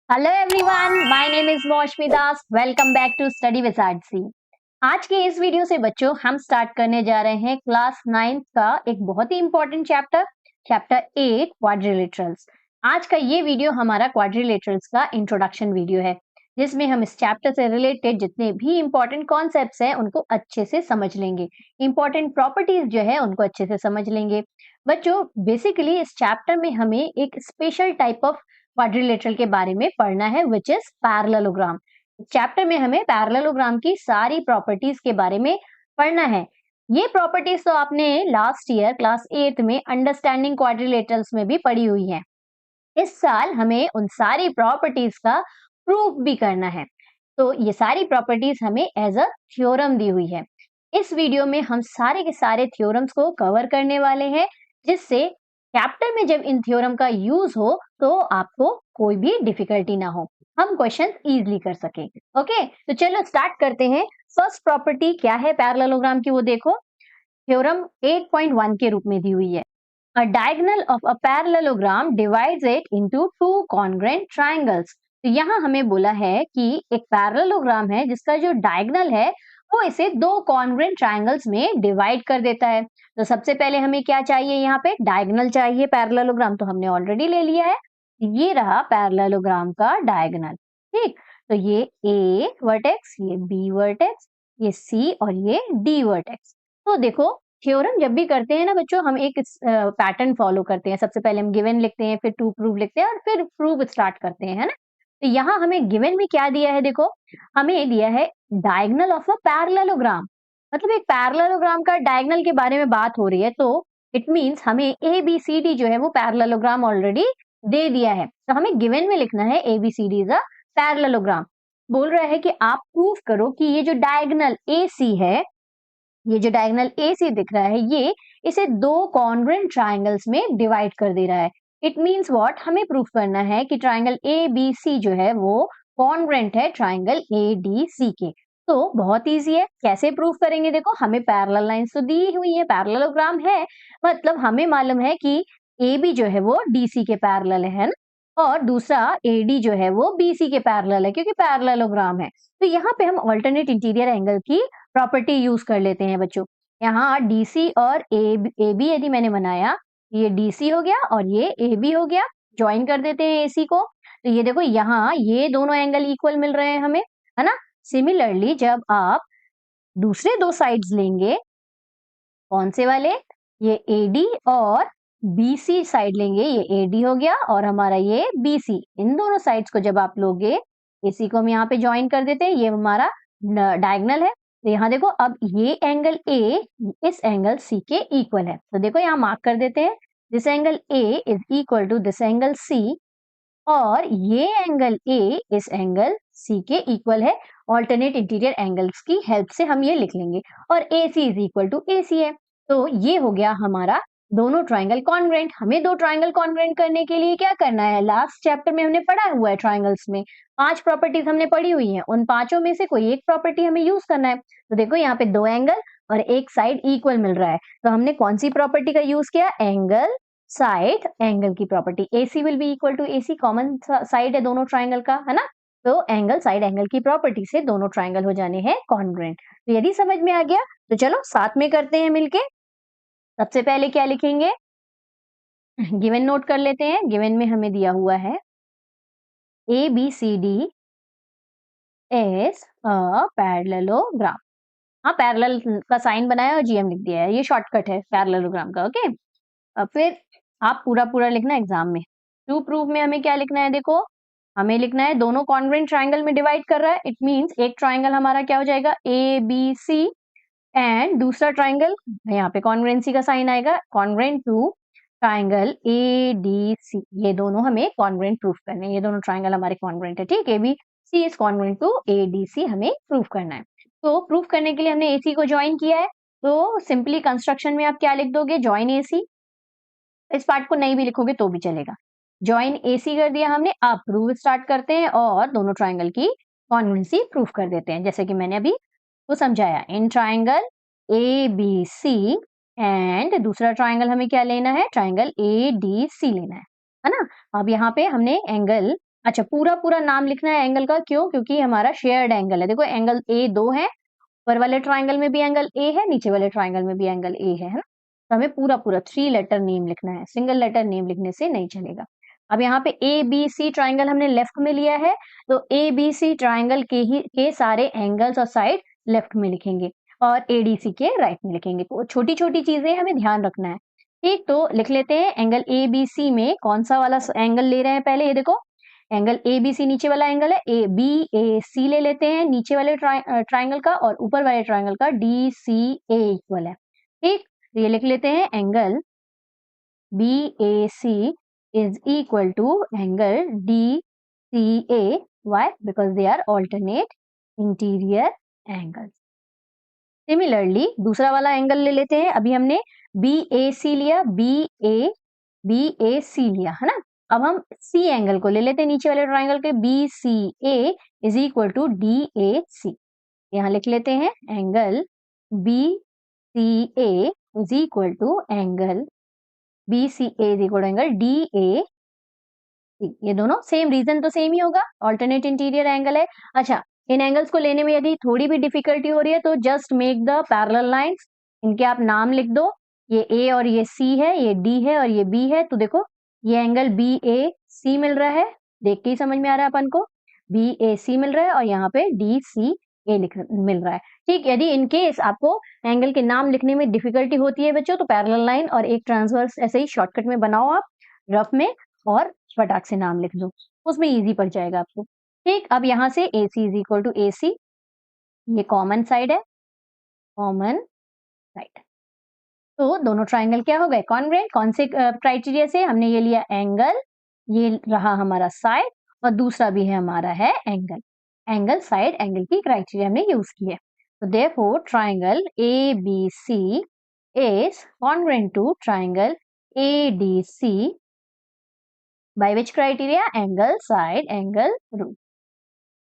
Hello everyone, my name is Moushumi Das. Welcome back to study with RC. आज के इस video से बच्चों हम स्टार्ट करने जा रहे हैं क्लास 9th का एक बहुत ही इंपॉर्टेंट चैप्टर 8 क्वाड्रिलेटरल्स। आज का ये वीडियो हमारा क्वाड्रिलेटरल्स का इंट्रोडक्शन वीडियो है, जिसमें हम इस चैप्टर से रिलेटेड जितने भी इंपॉर्टेंट कॉन्सेप्ट्स हैं उनको अच्छे से समझ लेंगे, इंपॉर्टेंट प्रॉपर्टीज जो है उनको अच्छे से समझ लेंगे। बच्चों, बेसिकली इस चैप्टर में हमें एक स्पेशल टाइप ऑफ क्वाड्रिलेटरल के बारे में पढ़ना है, विच इज पैरेललोग्राम। चैप्टर में हमें पैरेललोग्राम की सारी प्रॉपर्टीज के बारे में पढ़ना है। ये प्रॉपर्टीज तो आपने लास्ट ईयर क्लास 8 में अंडरस्टैंडिंग क्वाड्रिलेटरल्स में भी पढ़ी हुई है। इस साल हमें उन सारी प्रॉपर्टीज का प्रूफ भी करना है, तो ये सारी प्रॉपर्टीज हमें एज अ थ्योरम दी हुई है। इस वीडियो में हम सारे के सारे थ्योरम्स को कवर करने वाले हैं, जिससे चैप्टर में जब इन थ्योरम का यूज हो तो आपको कोई भी डिफिकल्टी ना हो, हम क्वेश्चन इजीली कर सके। ओके, तो चलो स्टार्ट करते हैं। फर्स्ट प्रॉपर्टी क्या है पैरेललोग्राम की, वो देखो। थ्योरम 8.1 के रूप में दी हुई है। A diagonal of a parallelogram divides it into two congruent triangles। तो यहाँ हमें बोला है कि एक पैरेललोग्राम है जिसका जो डायगनल है वो इसे दो कॉन्ग्रुएंट ट्रायंगल्स में डिवाइड कर देता है। तो सबसे पहले हमें क्या चाहिए, यहाँ पे डायगनल चाहिए। पैरेललोग्राम तो हमने ऑलरेडी ले लिया है, ये रहा पैरेललोग्राम का डायगनल। ठीक, तो ये ए वर्टेक्स, ये बी वर्टेक्स, ये सी और ये डी वर्टेक्स। तो देखो, थ्योरम जब भी करते हैं ना बच्चों, हम एक पैटर्न फॉलो करते हैं। सबसे पहले हम गिवन लिखते हैं, फिर टू प्रूव लिखते हैं और फिर प्रूव स्टार्ट करते हैं, है ना। तो यहाँ हमें गिवन में क्या दिया है, देखो हमें दिया है डायगोनल ऑफ अ पैरेललोग्राम। मतलब एक पैरेललोग्राम का डायगोनल के बारे में बात हो रही है, तो इट मींस हमें ए बी सी डी जो है वो पैरेललोग्राम ऑलरेडी दे दिया है। तो हमें गिवन में लिखना है A B C D is a parallelogram. बोल रहा है कि आप प्रूव करो कि ये जो डायगोनल ए सी है, ये जो डायगोनल AC दिख रहा है, ये इसे दो कॉन्ग्रुएंट ट्रायंगल्स में डिवाइड कर दे रहा है। इट मींस व्हाट, हमें प्रूफ करना है कि ट्रायंगल ABC जो है वो कॉन्ग्रुएंट है ट्रायंगल ADC के। तो बहुत इजी है, कैसे प्रूफ करेंगे, देखो हमें पैरेलल लाइंस तो दी हुई है, पैरेललोग्राम है, मतलब हमें मालूम है कि AB जो है वो DC के पैरेलल है ना, और दूसरा AD जो है वो BC के पैरेलल है, क्योंकि पैरेललोग्राम है। तो यहाँ पे हम अल्टरनेट इंटीरियर एंगल की प्रॉपर्टी यूज कर लेते हैं बच्चों। यहाँ DC और AB यदि मैंने बनाया, ये DC हो गया और ये AB हो गया, ज्वाइन कर देते हैं AC को। तो ये देखो, यहाँ ये दोनों एंगल इक्वल मिल रहे हैं हमें, है ना। सिमिलरली जब आप दूसरे दो साइड्स लेंगे, कौन से वाले, ये AD और BC साइड लेंगे, ये AD हो गया और हमारा ये BC, इन दोनों साइड्स को जब आप लोगे, AC को हम यहाँ पे ज्वाइन कर देते हैं, ये हमारा डायगोनल है। तो यहाँ देखो, अब ये एंगल A इस एंगल C के इक्वल है। तो देखो यहाँ मार्क कर देते हैं, this angle A is equal to this angle C, और ये एंगल A इस एंगल C के इक्वल है। ऑल्टरनेट इंटीरियर एंगल्स की हेल्प से हम ये लिख लेंगे, और AC is equal to AC है। तो ये हो गया हमारा दोनों ट्राइंगल कॉन्ग्रुएंट। हमें दो ट्राइंगल कॉन्ग्रुएंट करने के लिए क्या करना है, लास्ट चैप्टर में हमने पढ़ा हुआ है, ट्राइंगल्स में 5 प्रॉपर्टीज हमने पढ़ी हुई हैं, उन पांचों में से कोई एक प्रॉपर्टी हमें यूज करना है। तो देखो यहाँ पे दो एंगल और एक साइड इक्वल मिल रहा है, तो हमने कौन सी प्रॉपर्टी का यूज किया, एंगल साइड एंगल की property. AC will be equal to AC, common side है दोनों ट्राइंगल का, है ना। तो एंगल साइड एंगल की प्रॉपर्टी से दोनों ट्राइंगल हो जाने हैं कॉन्ग्रुएंट। तो यदि समझ में आ गया तो चलो साथ में करते हैं मिलके। सबसे पहले क्या लिखेंगे, गिवन नोट कर लेते हैं। गिवन में हमें दिया हुआ है ABCD इज अ पैरेललोग्राम। हाँ, पैरेलल का साइन बनाया और GM लिख दिया है, ये शॉर्टकट है पैरेललोग्राम का। ओके, अब फिर आप पूरा पूरा लिखना एग्जाम में। टू प्रूफ में हमें क्या लिखना है, देखो हमें लिखना है दोनों कॉन्ग्रुएंट ट्राइंगल में डिवाइड कर रहा है। इट मींस एक ट्राइंगल हमारा क्या हो जाएगा, ABC, एंड दूसरा ट्राइंगल, यहाँ पे कॉन्ग्रुएंसी का साइन आएगा, कॉन्ग्रुएंट टू ट्राइंगल ADC। ये दोनों हमें कॉन्ग्रुएंट प्रूफ करने हैं, ये दोनों ट्राइंगल हमारे कॉन्ग्रुएंट है। ठीक, ABC is congruent to ADC हमें प्रूफ करना है। तो प्रूफ करने के लिए हमने AC को ज्वाइन किया है, तो सिंपली कंस्ट्रक्शन में आप क्या लिख दोगे, ज्वाइन AC। इस पार्ट को नहीं भी लिखोगे तो भी चलेगा। ज्वाइन AC कर दिया हमने, अब प्रूव स्टार्ट करते हैं और दोनों ट्राइंगल की कॉन्ग्रुएंसी प्रूफ कर देते हैं, जैसे कि मैंने अभी वो समझाया। इन ट्राइंगल ABC एंड दूसरा ट्राइंगल हमें क्या लेना है, ट्राइंगल ADC लेना है ना। अब यहाँ पे हमने एंगल अच्छा, पूरा पूरा नाम लिखना है एंगल का, क्यों? क्योंकि हमारा शेयर्ड एंगल है। देखो एंगल ए 2 है, ऊपर वाले ट्राइंगल में भी एंगल ए है, नीचे वाले ट्राइंगल में भी एंगल ए है ना? तो हमें पूरा पूरा 3 लेटर नेम लिखना है, सिंगल लेटर नेम लिखने से नहीं चलेगा। अब यहाँ पे ए बी सी ट्राइंगल हमने लेफ्ट में लिया है, तो ए बी सी ट्राइंगल के सारे एंगल्स और साइड लेफ्ट में लिखेंगे और एडीसी के राइट में लिखेंगे। तो छोटी छोटी चीजें हमें ध्यान रखना है। ठीक, तो लिख लेते हैं एंगल ए बी सी में कौन सा वाला एंगल ले रहे हैं। पहले ये देखो, एंगल ए बी सी नीचे वाला एंगल है, ए बी ए सी ले लेते हैं नीचे वाले ट्राइंगल का, और ऊपर वाले ट्राइंगल का डी सी ए इक्वल है। ठीक, तो ये लिख लेते हैं angle B A C is equal to angle D C A. Why? Because they are alternate interior angles. Similarly दूसरा वाला एंगल ले लेते हैं। अभी हमने बी ए सी लिया, बी ए सी लिया है ना। अब हम सी एंगल को ले लेते हैं नीचे वाले ट्राइंगल के, B C A is equal to D A C. यहाँ लिख लेते हैं angle B C A is equal to angle B C A is equal to angle D A C. ये दोनों सेम, रीजन तो सेम ही होगा, ऑल्टरनेट इंटीरियर एंगल है। अच्छा, इन एंगल्स को लेने में यदि थोड़ी भी डिफिकल्टी हो रही है तो just make the parallel lines. इनके आप नाम लिख दो, ये ए और ये सी है, ये डी है और ये बी है। तो देखो ये एंगल बी ए सी मिल रहा है, देख के ही समझ में आ रहा है अपन को, बी ए सी मिल रहा है और यहाँ पे डी सी ए मिल रहा है। ठीक, यदि इन केस आपको एंगल के नाम लिखने में डिफिकल्टी होती है बच्चों, तो पैरेलल लाइन और एक ट्रांसवर्स ऐसे ही शॉर्टकट में बनाओ आप रफ में, और फटाक से नाम लिख दो, उसमें इजी पड़ जाएगा आपको। ठीक, अब यहाँ से ए C is equal to A C, ये कॉमन साइड है, कॉमन साइड। तो दोनों ट्राइंगल क्या हो गए? कॉन्ग्रुएंट। कौन से क्राइटेरिया से? हमने ये लिया एंगल, ये रहा हमारा साइड, और दूसरा भी है हमारा है एंगल। एंगल साइड एंगल की क्राइटेरिया हमने यूज की है। तो therefore triangle A B C is congruent to triangle A D C by which criteria? Angle side angle rule.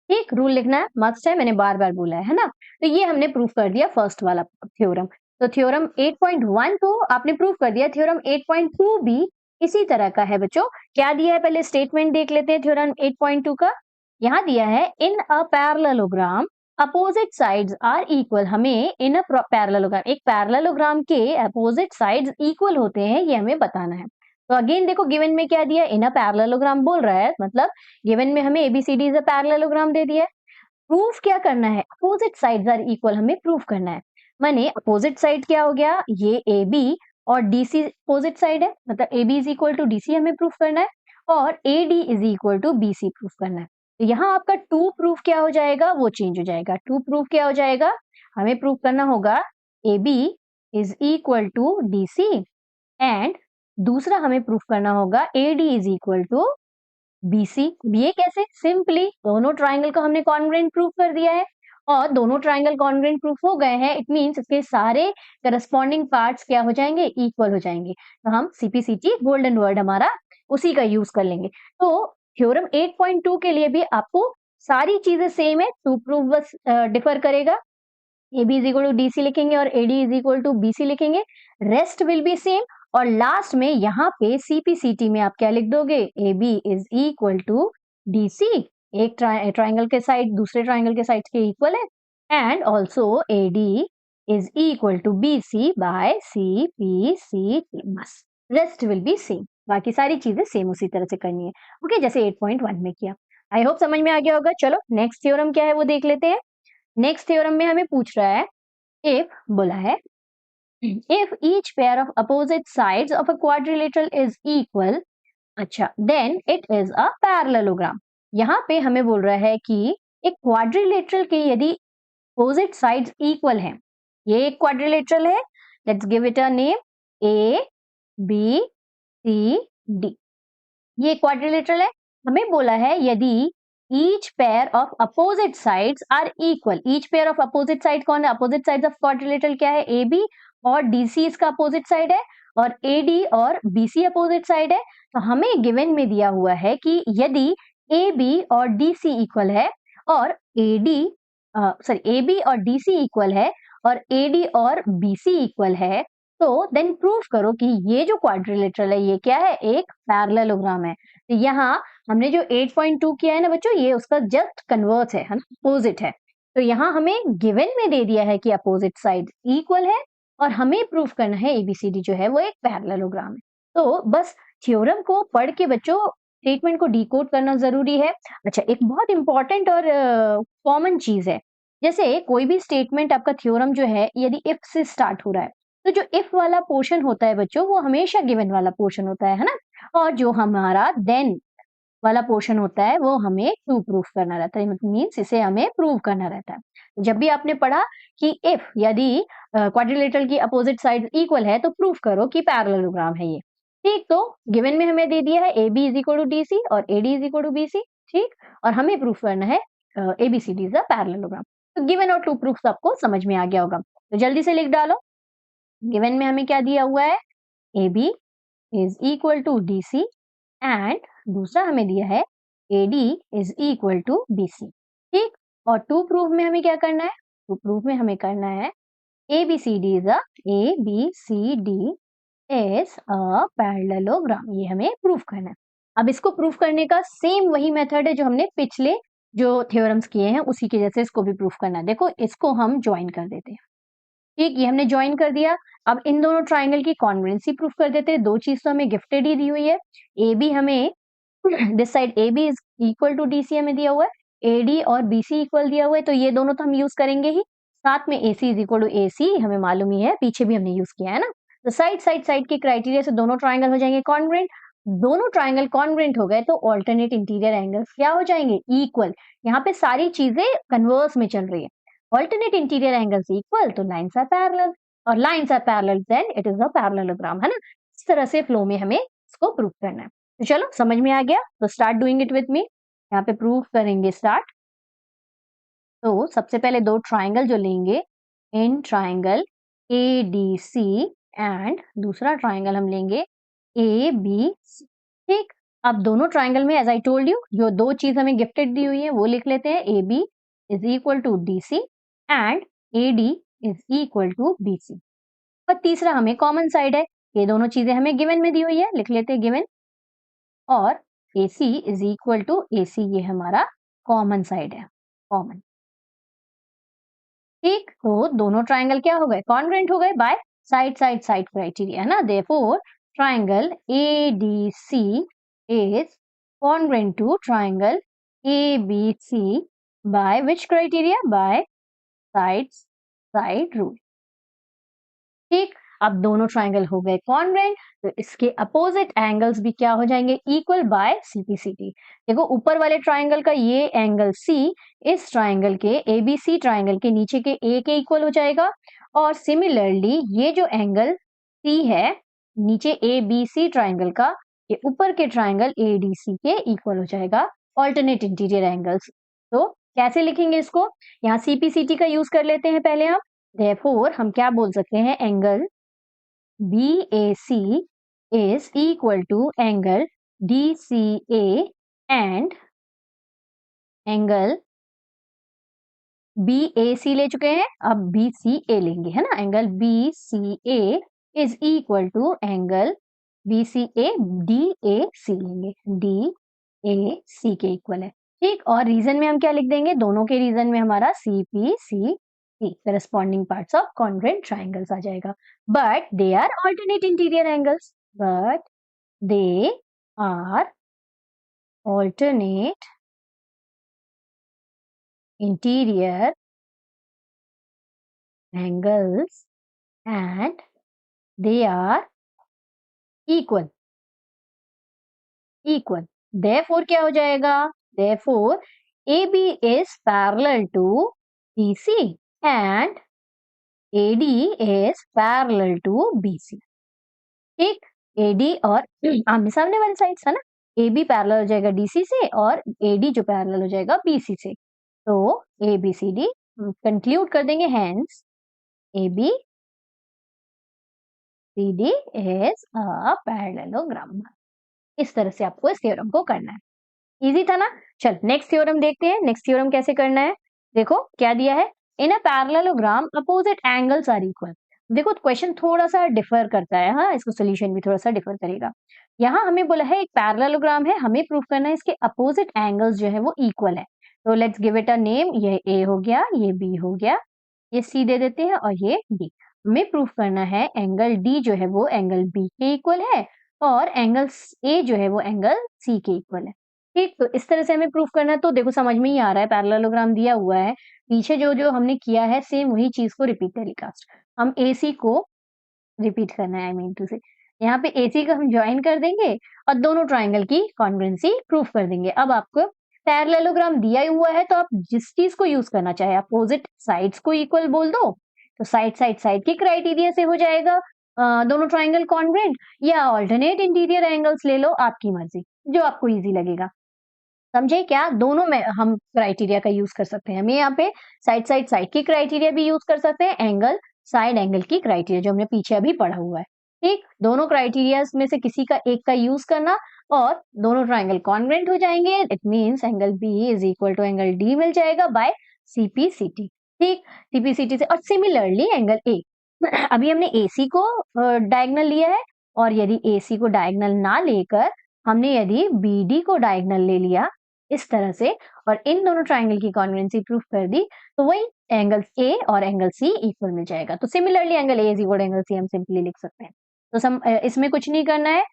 ठीक, रूल लिखना है, मस्ट है, मैंने बार बार बोला है ना। तो ये हमने प्रूफ कर दिया फर्स्ट वाला थ्योरम। तो थ्योरम 8.1 को आपने प्रूफ कर दिया। थ्योरम 8.2 भी इसी तरह का है बच्चों। क्या दिया है पहले स्टेटमेंट देख लेते हैं थ्योरम 8.2 का। यहाँ दिया है in a parallelogram opposite sides are equal. हमें इन अ पैरेललोग्राम, एक पैरेललोग्राम के अपोजिट साइड्स इक्वल होते हैं, ये हमें बताना है। तो अगेन देखो गिवन में क्या दिया, इन अ पैरेललोग्राम बोल रहा है, मतलब गिवन में हमें एबीसीडी इज अ पैरेललोग्राम दे दिया है। प्रूफ क्या करना है? अपोजिट साइड्स आर इक्वल हमें प्रूफ करना है। माने अपोजिट साइड क्या हो गया, ये ए बी और डीसी अपोजिट साइड है, मतलब A B is equal to DC हमें प्रूफ करना है, और A D is equal to B C proof करना है। तो यहाँ आपका टू प्रूफ क्या हो जाएगा, वो चेंज हो जाएगा। टू प्रूफ क्या हो जाएगा, हमें प्रूफ करना होगा A B is equal to D C, and दूसरा हमें प्रूफ करना होगा A D is equal to B C. ये कैसे? सिंपली दोनों ट्राइंगल को हमने कॉन्ग्रुएंट प्रूफ कर दिया है, और दोनों ट्राइंगल कॉन्ग्रुएंट प्रूफ हो गए हैं, इट मींस इसके सारे करस्पॉन्डिंग पार्ट्स क्या हो जाएंगे, इक्वल हो जाएंगे। तो हम सीपीसीटी गोल्डन वर्ड हमारा उसी का यूज कर लेंगे। तो थ्योरम 8.2 के लिए भी आपको सारी चीजें सेम है, टू प्रूफ बस डिफर करेगा। A B is equal to D C लिखेंगे और A D is equal to B C लिखेंगे, रेस्ट विल बी सेम। और लास्ट में यहाँ पे सीपीसीटी में आप क्या लिख दोगे, A B is equal to D C, एक ट्राइंगल के साइड दूसरे ट्राइंगल के साइड के इक्वल है, and also A D is equal to B C by C P C T. बस रेस्ट विल बी सेम, बाकी सारी चीजें सेम उसी तरह से करनी है। ओके, जैसे 8.1 में किया। आई होप समझ में आ गया होगा। चलो नेक्स्ट थ्योरम क्या है वो देख लेते हैं। नेक्स्ट थ्योरम में हमें पूछ रहा है, इफ बोला है if each pair of opposite sides of a quadrilateral is equal, अच्छा, then it is a parallelogram। यहाँ पे हमें बोल रहा है कि एक क्वाड्रिलेटरल के यदि अपोजिट साइड्स इक्वल हैं, ये एक क्वाड्रिलेटरल है, let's give it a name A B C D, ये क्वाड्रिलेटरल है। हमें बोला है यदि each pair of opposite sides are equal, each pair of opposite side कौन है, अपोजिट साइड्स ऑफ क्वाड्रिलेटरल क्या है, ए बी और डीसी इसका अपोजिट साइड है, और एडी और बीसी अपोजिट साइड है। तो हमें गिवन में दिया हुआ है कि यदि ए बी और डीसी इक्वल है, और ए बी और डीसी इक्वल है, और एडी और बीसी इक्वल है, तो देन प्रूव करो कि ये जो क्वाड्रिलेटरल है ये क्या है, एक पैरेललोग्राम है। तो यहाँ हमने जो 8.2 किया है ना बच्चों, ये उसका जस्ट कन्वर्स है ना, अपोजिट है। तो यहाँ हमें गिवन में दे दिया है कि अपोजिट साइड इक्वल है और हमें प्रूव करना है एबीसीडी जो है वो एक पैरेललोग्राम है। तो बस थ्योरम को पढ़ के बच्चों स्टेटमेंट को डिकोड करना जरूरी है। अच्छा, एक बहुत इंपॉर्टेंट और कॉमन चीज है, जैसे कोई भी स्टेटमेंट आपका थ्योरम जो है यदि इफ से स्टार्ट हो रहा है, तो जो इफ वाला पोर्शन होता है बच्चों वो हमेशा गिवन वाला पोर्शन होता है ना, और जो हमारा देन वाला पोर्शन होता है वो हमें टू प्रूफ करना रहता है, मीन्स इसे हमें प्रूव करना रहता है। तो जब भी आपने पढ़ा कि इफ यदि क्वाड्रिलेटरल की अपोजिट साइड इक्वल है तो प्रूफ करो कि पैरेललोग्राम है ये। ठीक, तो गिवन में हमें दे दिया है A B is equal to D C और A D is equal to B C. ठीक, और हमें प्रूफ करना है A B C D is a parallelogram. तो गिवन और टू प्रूफ आपको समझ में आ गया होगा, तो जल्दी से लिख डालो। गिवन में हमें क्या दिया हुआ है, A B is equal to D C and दूसरा हमें दिया है A D is equal to B C. ठीक, और टू प्रूफ में हमें क्या करना है, टू प्रूफ में हमें करना है A B C D is a A B C D is a parallelogram, ये हमें प्रूफ करना है। अब इसको प्रूफ करने का सेम वही मेथड है जो हमने पिछले जो थ्योरम्स किए हैं उसी के जैसे इसको भी प्रूफ करना है। देखो इसको हम ज्वाइन कर देते हैं। ठीक, ये हमने ज्वाइन कर दिया। अब इन दोनों ट्राइंगल की कॉन्ग्रुएंसी प्रूफ कर देते हैं। दो चीज तो हमें गिफ्टेड ही दी हुई है, ए बी हमें this side A B is equal to D C हमें दिया हुआ है, ए डी और बी सी इक्वल दिया हुआ है, तो ये दोनों तो हम यूज करेंगे ही। साथ में ए सी इज इक्वल टू ए सी हमें मालूम ही है, पीछे भी हमने यूज किया है ना। तो साइड के क्राइटेरिया से दोनों ट्राइंगल हो जाएंगे कॉन्ग्रुएंट। दोनों ट्राइंगल कॉन्ग्रुएंट हो गए तो ऑल्टरनेट इंटीरियर एंगल्स क्या हो जाएंगे, इक्वल। यहाँ पे सारी चीजें कन्वर्स में चल रही है। alternate interior angles equal तो lines are parallel और lines are parallel then it is a parallelogram, है ना। इस तरह से फ्लो में हमें इसको प्रूव करना है। तो चलो समझ में आ गया, तो start doing it with me. यहाँ पे प्रूव करेंगे स्टार्ट। तो सबसे पहले दो ट्राइंगल जो लेंगे, in triangle A D C and दूसरा ट्राइंगल हम लेंगे ए बी सी। ठीक, अब दोनों ट्राइंगल में एज आई टोल्ड यू जो दो चीज हमें गिफ्टेड दी हुई है वो लिख लेते हैं, A B is equal to D C and A D is equal to B C. और तीसरा हमें कॉमन साइड है, ये दोनों चीजें हमें गिवन में दी हुई है, लिख लेते हैं गिवन। और ए C is equal to A C, ये हमारा कॉमन साइड है, कॉमन। ठीक, तो दोनों ट्राइंगल क्या हो गए, कॉन्ग्रुएंट हो गए बाय साइड क्राइटेरिया, है ना। Therefore triangle A D C is congruent to triangle ABC by which criteria? By side rule। ठीक, अब दोनों ट्राइंगल हो गए कॉन्ग्रुएंट, तो इसके अपोजिट एंगल्स भी क्या हो जाएंगे, इक्वल बाय सीपीसीटी। देखो ऊपर वाले ट्राइंगल का ये एंगल सी इस ट्राइंगल के एबीसी ट्राइंगल के नीचे के ए के इक्वल हो जाएगा, और सिमिलरली ये जो एंगल सी है नीचे एबीसी ट्राइंगल का, ये ऊपर के ट्राइंगल एडीसी के इक्वल हो जाएगा, ऑल्टरनेट इंटीरियर एंगल्स। तो कैसे लिखेंगे इसको, यहाँ सीपीसीटी का यूज कर लेते हैं पहले हम। Therefore, हम क्या बोल सकते हैं, angle BAC is equal to angle DCA and angle BAC ले चुके हैं, अब BCA लेंगे, है ना। Angle BCA is equal to angle BCA DAC लेंगे, DAC के इक्वल है। ठीक, और रीजन में हम क्या लिख देंगे, दोनों के रीजन में हमारा CPC corresponding parts of congruent triangles आ जाएगा, but they are alternate interior angles, but they are alternate interior angles and they are equal। therefore क्या हो जाएगा, therefore AB is parallel to DC and AD is parallel to BC। ठीक, AD और आमने सामने वाली side है ना, AB पैरेलल हो जाएगा DC से और AD जो पैरेलल हो जाएगा BC से। तो ABCD कंक्लूड कर देंगे, hence ABCD is a parallelogram। इस तरह से आपको इस थ्योरम को करना है। इजी था ना। चल नेक्स्ट थ्योरम देखते हैं, नेक्स्ट थ्योरम कैसे करना है। देखो क्या दिया है, in a parallelogram opposite angles are equal. देखो क्वेश्चन थोड़ा-सा डिफर करता है, हाँ, इसको सॉल्यूशन भी थोड़ा-सा डिफर करेगा। यहाँ हमें बोला है एक पैरेललोग्राम है, हमें प्रूव करना है इसके अपोजिट एंगल्स जो है वो इक्वल है। तो let's give it a name, ये ए हो गया, ये बी हो गया, ये सी दे देते हैं और ये डी। हमें प्रूव करना है एंगल डी जो है वो एंगल बी के इक्वल है और एंगल ए जो है वो एंगल सी के इक्वल है। ठीक, तो इस तरह से हमें प्रूव करना है। तो देखो समझ में ही आ रहा है, पैरेललोग्राम दिया हुआ है, पीछे जो-जो हमने किया है सेम वही चीज़ को रिपीट टेलीकास्ट। हम एसी को रिपीट करना है, आई मीन टू से यहाँ पे एसी का हम ज्वाइन कर देंगे और दोनों ट्राइंगल की कॉन्ग्रुएंसी प्रूफ कर देंगे। अब आपको पैरेललोग्राम दिया हुआ है तो आप जिस चीज को यूज करना चाहे, अपोजिट साइड्स को इक्वल बोल दो तो साइड साइड साइड के क्राइटेरिया से हो जाएगा दोनों ट्राइंगल कॉन्ग्रुएंट, या ऑल्टरनेट इंटीरियर एंगल्स ले लो, आपकी मर्जी, जो आपको इजी लगेगा। समझे क्या? दोनों में हम क्राइटेरिया का यूज कर सकते हैं। हमें यहाँ पे साइड साइड साइड की क्राइटेरिया भी यूज कर सकते हैं, एंगल साइड एंगल की क्राइटेरिया जो हमने पीछे अभी पढ़ा हुआ है। ठीक, दोनों क्राइटेरिया में से किसी का एक का यूज करना और दोनों ट्राइंगल कॉन्ग्रुएंट हो जाएंगे। It means angle B is equal to angle D मिल जाएगा बाय सीपीसीटी। ठीक, सीपीसीटी से। और सिमिलरली एंगल ए, अभी हमने एसी को डायगोनल लिया है और यदि एसी को डायगोनल ना लेकर हमने यदि बीडी को डायगोनल ले लिया इस तरह से और इन दोनों ट्राइंगल की कॉन्ग्रुएंसी प्रूफ कर दी, तो वही एंगल ए और एंगल सी इक्वल मिल जाएगा। तो similarly angle A is equal to angle C हम सिंपली लिख सकते हैं। तो इसमें कुछ नहीं करना है,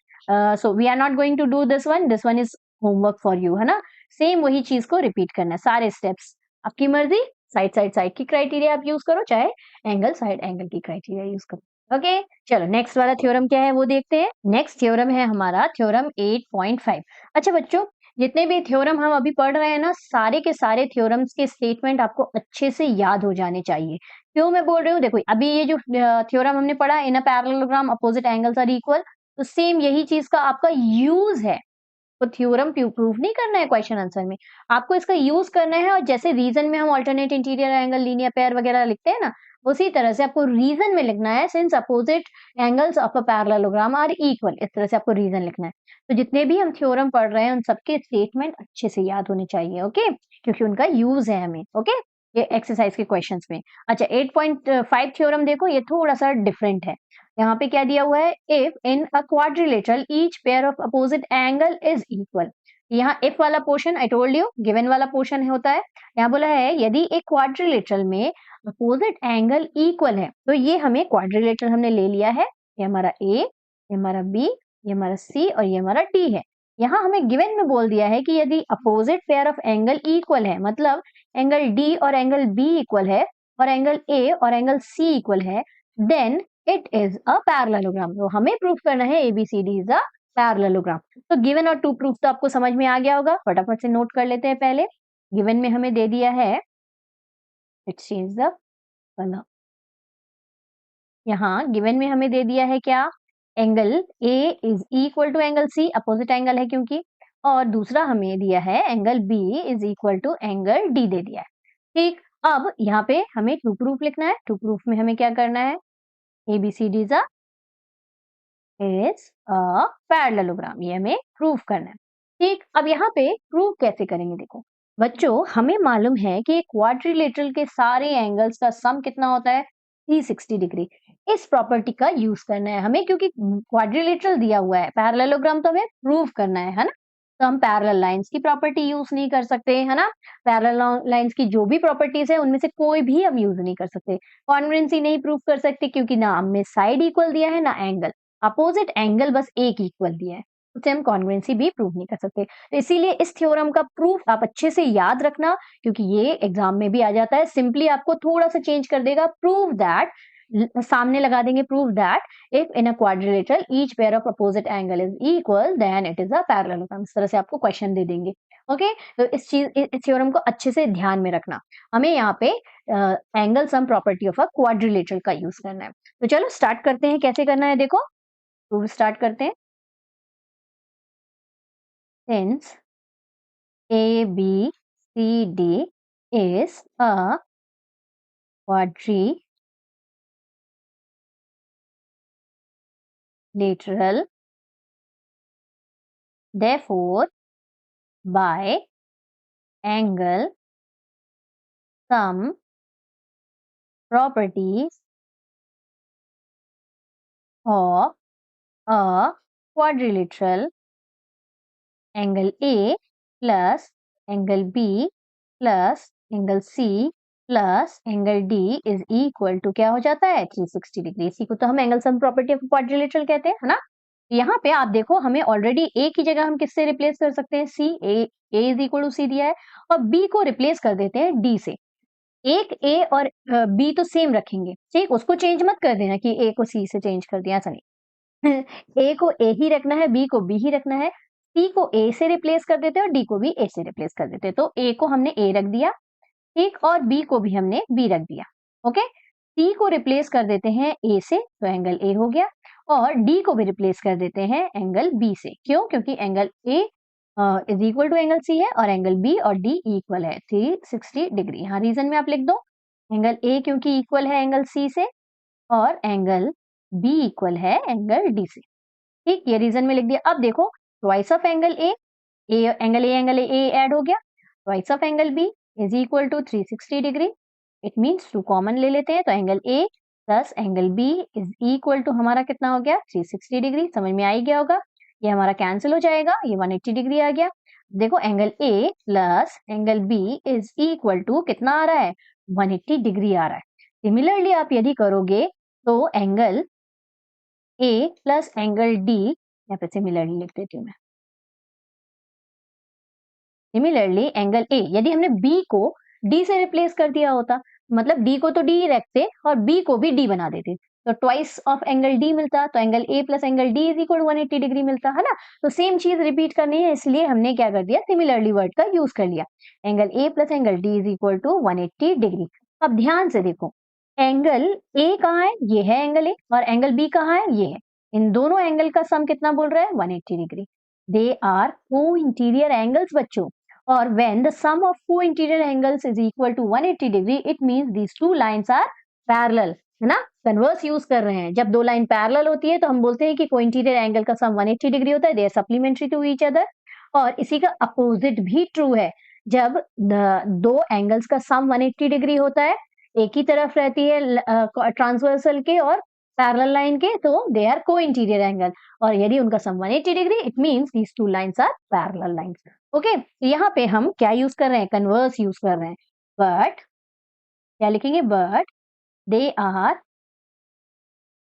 so we are not going to do this one is homework for you, है ना। सेम वही चीज को रिपीट करना है, सारे स्टेप्स आपकी मर्जी। साइड साइड साइड की क्राइटेरिया आप यूज करो, चाहे एंगल साइड एंगल की क्राइटेरिया यूज करो। ओके, चलो नेक्स्ट वाला थ्योरम क्या है वो देखते हैं। नेक्स्ट थ्योरम है हमारा थ्योरम 8.5। अच्छा बच्चों, जितने भी थ्योरम हम अभी पढ़ रहे हैं ना, सारे के सारे थ्योरम्स के स्टेटमेंट आपको अच्छे से याद हो जाने चाहिए। क्यों मैं बोल रही हूँ, देखो अभी ये जो थ्योरम हमने पढ़ा, in a parallelogram opposite angles are equal, तो सेम यही चीज का आपका यूज है। तो थ्योरम प्रूफ नहीं करना है क्वेश्चन आंसर में, आपको इसका यूज करना है। और जैसे रीजन में हम alternate interior angle, linear pair वगैरह लिखते हैं ना, उसी तरह से आपको रीजन में लिखना है, since opposite angles of a parallelogram are equal, इस तरह से आपको रीजन लिखना है। तो जितने भी हम थ्योरम पढ़ रहे हैं उन सबके स्टेटमेंट अच्छे से याद होने चाहिए, ओके, क्योंकि उनका यूज है हमें, ओके, ये एक्सरसाइज के क्वेश्चंस में। अच्छा 8.5 थ्योरम देखो, ये थोड़ा सा डिफरेंट है। यहाँ पे क्या दिया हुआ है, if in a quadrilateral each pair of opposite angle is equal. यहाँ इफ वाला portion I told you given वाला पोर्शन होता है। यहाँ बोला है यदि एक क्वाड्रिलेटरल में अपोजिट एंगल इक्वल है, तो ये हमें क्वाड्रिलेटरल हमने ले लिया है, ये हमारा ए, ये हमारा बी, ये हमारा सी और ये हमारा डी है। यहाँ हमें गिवन में बोल दिया है कि यदि opposite pair of angle equal है, मतलब एंगल डी और एंगल बी इक्वल है और एंगल ए और एंगल सी इक्वल है, then it is a parallelogram. तो हमें प्रूफ करना है एबीसीडी इज अ पैरेललोग्राम। तो गिवन और टू प्रूफ तो आपको समझ में आ गया होगा, फटाफट से नोट कर लेते हैं। पहले गिवन में हमें दे दिया है, लेट्स चेंज द कलर। यहाँ गिवन में हमें दे दिया है क्या, angle A is equal to angle C, opposite angle है क्योंकि, और दूसरा हमें दिया है angle B is equal to angle D दे दिया है। ठीक, अब यहाँ पे हमें टू प्रूफ लिखना है। टू प्रूफ में हमें क्या करना है, एबीसीडी इज अ पैरेललोग्राम, ये हमें प्रूव करना है। ठीक, अब यहाँ पे प्रूव कैसे करेंगे, देखो बच्चों हमें मालूम है कि क्वाड्रिलेटरल के सारे एंगल्स का सम कितना होता है, 360 डिग्री। इस प्रॉपर्टी का यूज करना है हमें, क्योंकि क्वाड्रिलेटरल दिया हुआ है, पैरेललोग्राम तो हमें प्रूव करना है ना। तो हम पैरेलल लाइंस की प्रॉपर्टी यूज नहीं कर सकते, है ना। पैरेलल लाइंस की जो भी प्रॉपर्टीज है उनमें से कोई भी हम यूज नहीं कर सकते। कॉन्ग्रुएंसी नहीं प्रूव कर सकते क्योंकि ना हमें साइड इक्वल दिया है ना एंगल, अपोजिट एंगल बस एक इक्वल दिया है, उसे हम कॉन्ग्रुएंसी भी प्रूव नहीं कर सकते। तो इसीलिए इस थ्योरम का प्रूफ आप अच्छे से याद रखना, क्योंकि ये एग्जाम में भी आ जाता है। सिंपली आपको थोड़ा सा चेंज कर देगा, प्रूव दैट, सामने लगा देंगे prove that if in a quadrilateral each pair of opposite angle is equal then it is a parallelogram. इस तरह से आपको क्वेश्चन दे देंगे, ओके। तो इस थ्योरम को अच्छे से ध्यान में रखना। हमें यहाँ पे angle sum property of a quadrilateral का यूज करना है। तो चलो स्टार्ट करते हैं, कैसे करना है देखो, प्रूफ स्टार्ट करते हैं। Since ABCD is a quadrilateral, therefore by angle sum properties of a quadrilateral angle A plus angle B plus angle C plus angle D is equal to क्या हो जाता है 360 डिग्री। इसी को तो हम angle sum property of quadrilateral कहते हैं, है ना। यहाँ पे आप देखो हमें ऑलरेडी ए की जगह हम किससे रिप्लेस कर सकते हैं, सी। ए इज इक्वल टू सी दिया है और बी को रिप्लेस कर देते हैं डी से। एक ए और बी तो सेम रखेंगे, ठीक, उसको चेंज मत कर देना कि ए को सी से चेंज कर दिया, ऐसा नहीं। ए को ए ही रखना है, बी को बी ही रखना है, सी को ए से रिप्लेस कर देते हैं और डी को भी ए से रिप्लेस कर देते हैं। तो ए को हमने ए रख दिया, ठीक, और बी को भी हमने बी रख दिया। ओके, सी को रिप्लेस कर देते हैं ए से, तो एंगल ए हो गया, और डी को भी रिप्लेस कर देते हैं एंगल बी से। क्यों? क्योंकि angle A is equal to angle C है और एंगल बी और डी इक्वल है 360 डिग्री। यहाँ रीजन में आप लिख दो एंगल ए क्योंकि इक्वल है एंगल सी से और एंगल बी इक्वल है एंगल डी से। ठीक, ये रीजन में लिख दिया। अब देखो twice of angle A angle A add हो गया, twice of angle B is equal to 360 degree. It means two common ले लेते हैं, तो angle A plus angle B is equal to हमारा कितना हो गया 360 डिग्री। समझ में आ ही गया होगा, ये हमारा कैंसिल हो जाएगा, ये 180 डिग्री आ गया। देखो angle A plus angle B is equal to कितना आ रहा है 180 डिग्री आ रहा है। सिमिलरली आप यदि करोगे तो angle A plus angle D, यहाँ पे सिमिलरली लिख देती हूँ मैं, सिमिलरली एंगल ए यदि हमने बी को डी से रिप्लेस कर दिया होता, मतलब डी को तो डी रखते और बी को भी डी बना देते, तो ट्वाइस ऑफ एंगल डी मिलता, तो angle A plus angle D is equal to 180 degree मिलता, है ना। तो सेम चीज रिपीट करनी है, इसलिए हमने क्या कर दिया, सिमिलरली वर्ड का यूज कर लिया। Angle A plus angle D is equal to 180 degree. अब ध्यान से देखो, एंगल ए कहाँ है, ये है एंगल ए, और एंगल बी कहाँ है, ये है। इन दोनों एंगल का सम कितना बोल रहा है 180 degree. They are co interior angles बच्चों, or when the sum of co-interior angles is equal to 180 degree, it means these two lines are parallel, है ना। कन्वर्स यूज कर रहे हैं, जब दो लाइन पैरेलल होती है तो हम बोलते हैं कि को-इंटीरियर एंगल का सम 180 डिग्री होता है, they are supplementary to each other. और इसी का अपोजिट भी ट्रू है, जब दो एंगल्स का सम 180 डिग्री होता है, एक ही तरफ रहती है ट्रांसवर्सल के और पैरेलल लाइन के, तो दे आर को-इंटीरियर एंगल, और यदि उनका sum 180 degree, it means these two lines are parallel lines. Okay, यहाँ पे हम क्या यूज कर रहे हैं, कन्वर्स यूज कर रहे हैं, बट क्या लिखेंगे, but they are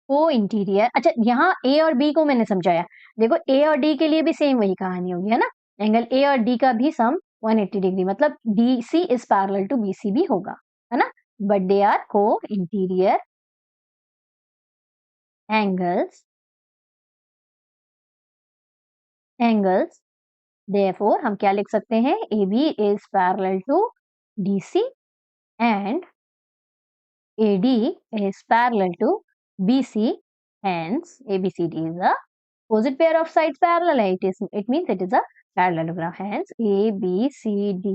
co interior. अच्छा, यहाँ ए और बी को मैंने समझाया, देखो ए और डी के लिए भी सेम वही कहानी होगी, है ना। एंगल ए और डी का भी सम 180 डिग्री, मतलब D C is parallel to B C भी होगा, है ना। But they are co interior angles therefore हम क्या लिख सकते हैं, AB is parallel to DC and AD is parallel to BC, hence ABCD is a opposite pair of sides parallel है, it means it is a parallelogram, hence ABCD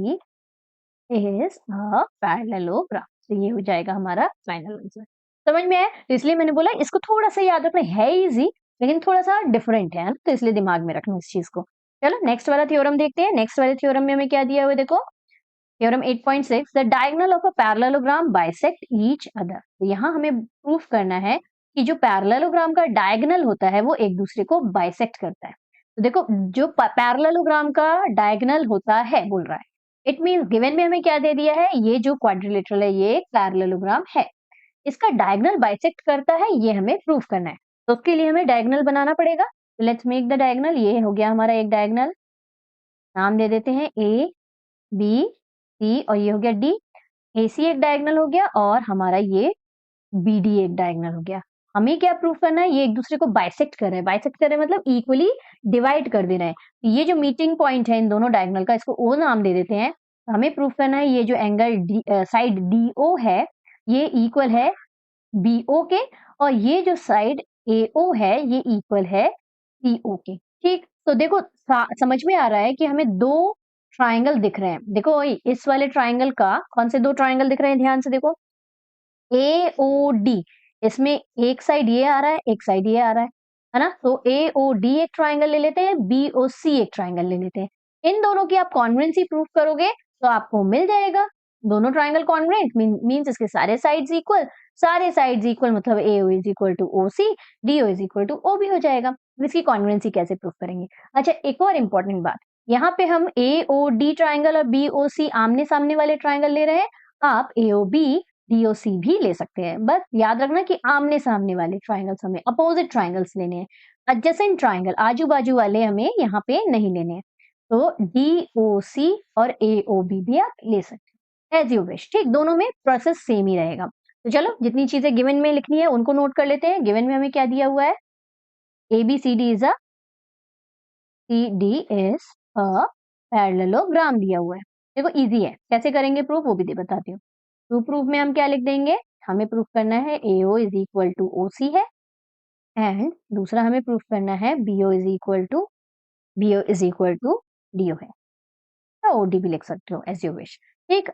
is a parallelogram। तो ये हो जाएगा हमारा final answer. समझ में आया, तो इसलिए मैंने बोला इसको थोड़ा सा याद रखना, है इजी लेकिन थोड़ा सा डिफरेंट है, तो इसलिए दिमाग में रखना इस चीज को। चलो नेक्स्ट वाला थ्योरम देखते हैं। नेक्स्ट वाले थ्योरम में हमें क्या दिया हुआ है, देखो theorem 8.6, the diagonal of a parallelogram bisect each other. तो यहाँ हमें प्रूफ करना है कि जो पैरेललोग्राम का डायगोनल होता है वो एक दूसरे को बाइसेक्ट करता है। तो देखो जो पैरेललोग्राम का डायगोनल होता है बोल रहा है, इट मींस गिवन में हमें क्या दे दिया है, ये जो क्वाड्रिलेटरल है ये पैरेललोग्राम है, इसका डायगोनल बाइसेक्ट करता है, ये हमें प्रूफ करना है। तो उसके लिए हमें डायगोनल बनाना पड़ेगा। Let's make the diagonal. ये हो गया हमारा एक डायगोनल, नाम दे देते हैं ए बी सी, और ये हो गया डी। ए सी एक डायगोनल हो गया और हमारा ये बी डी एक डायगोनल हो गया। हमें क्या प्रूफ करना है, ये एक दूसरे को बाइसेक्ट कर रहे हैं। बाइसेक्ट कर रहे हैं मतलब इक्वली डिवाइड कर दे रहे हैं। ये जो मीटिंग पॉइंट है इन दोनों डायगोनल का, इसको ओ नाम दे देते हैं। हमें प्रूफ करना है ये जो एंगल साइड डी ओ है ये इक्वल है बी ओ के, और ये जो साइड ए ओ है ये इक्वल है सी ओ के। ठीक, तो देखो समझ में आ रहा है कि हमें दो ट्राइंगल दिख रहे हैं। देखो इस वाले ट्राइंगल का कौन से दो ट्राइंगल दिख रहे हैं, ध्यान से देखो, ए ओ डी, इसमें एक साइड ये आ रहा है, एक साइड ये आ रहा है ना। तो ए ओ डी एक ट्राइंगल ले लेते हैं, बी ओ सी एक ट्राइंगल ले लेते हैं। इन दोनों की आप कॉन्ग्रुएंसी प्रूफ करोगे तो आपको मिल जाएगा दोनों ट्राइंगल कॉन्ग्रुएंट मींस इसके सारे साइड्स इक्वल मतलब AO is equal to OC, DO is equal to OB हो जाएगा। इसकी कॉन्ग्रुएंसी कैसे प्रूफ करेंगे? अच्छा, एक और इंपॉर्टेंट बात, यहाँ पे हम AOD ट्राइंगल और BOC आमने सामने वाले ट्राइंगल ले रहे हैं, आप AOB DOC भी ले सकते हैं, बस याद रखना कि आमने सामने वाले ट्राइंगल्स हमें अपोजिट ट्राइंगल्स लेने हैं, एडजेसेंट ट्राइंगल आजू बाजू वाले हमें यहाँ पे नहीं लेने हैं। तो DOC और AOB भी आप ले सकते हैं एज यू विश, ठीक, दोनों में प्रोसेस सेम ही रहेगा। तो चलो जितनी चीजें गिवन में लिखनी है उनको नोट कर लेते हैं। गिवन में हमें क्या दिया हुआ है? ABCD is a CD is a parallelogram दिया हुआ है। देखो इजी है, कैसे करेंगे प्रूफ वो भी बताती हूँ। तो प्रूफ में हम क्या लिख देंगे? हमें प्रूफ करना है AO is equal to OC है, एंड दूसरा हमें प्रूफ करना है BO is equal to DO है। OD भी लिख सकते हो एज यू विश, ठीक।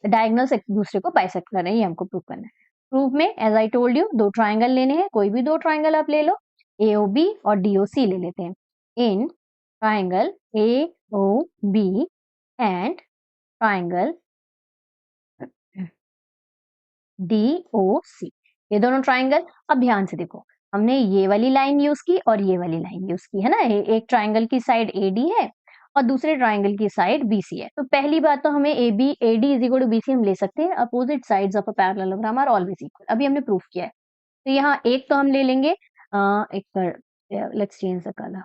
डायगोनल्स एक दूसरे को बाइसेक्ट कर रहे हैं, ये हमको प्रूफ करना है। प्रूफ में एज आई टोल्ड यू दो ट्राइंगल लेने हैं, कोई भी दो ट्राइंगल आप ले लो, AOB और DOC ले लेते हैं। In triangle AOB and triangle DOC, ये दोनों ट्राइंगल। अब ध्यान से देखो, हमने ये वाली लाइन यूज की और ये वाली लाइन यूज की है ना। एक ट्राइंगल की साइड AD है और दूसरे ट्राइंगल की साइड BC है। तो पहली बात तो हमें AD is equal to BC हम ले सकते हैं, opposite sides of a parallelogram are always equal, अभी हमने प्रूफ किया है। तो यहाँ एक तो हम ले लेंगे, एक लेट्स चेंज द कलर,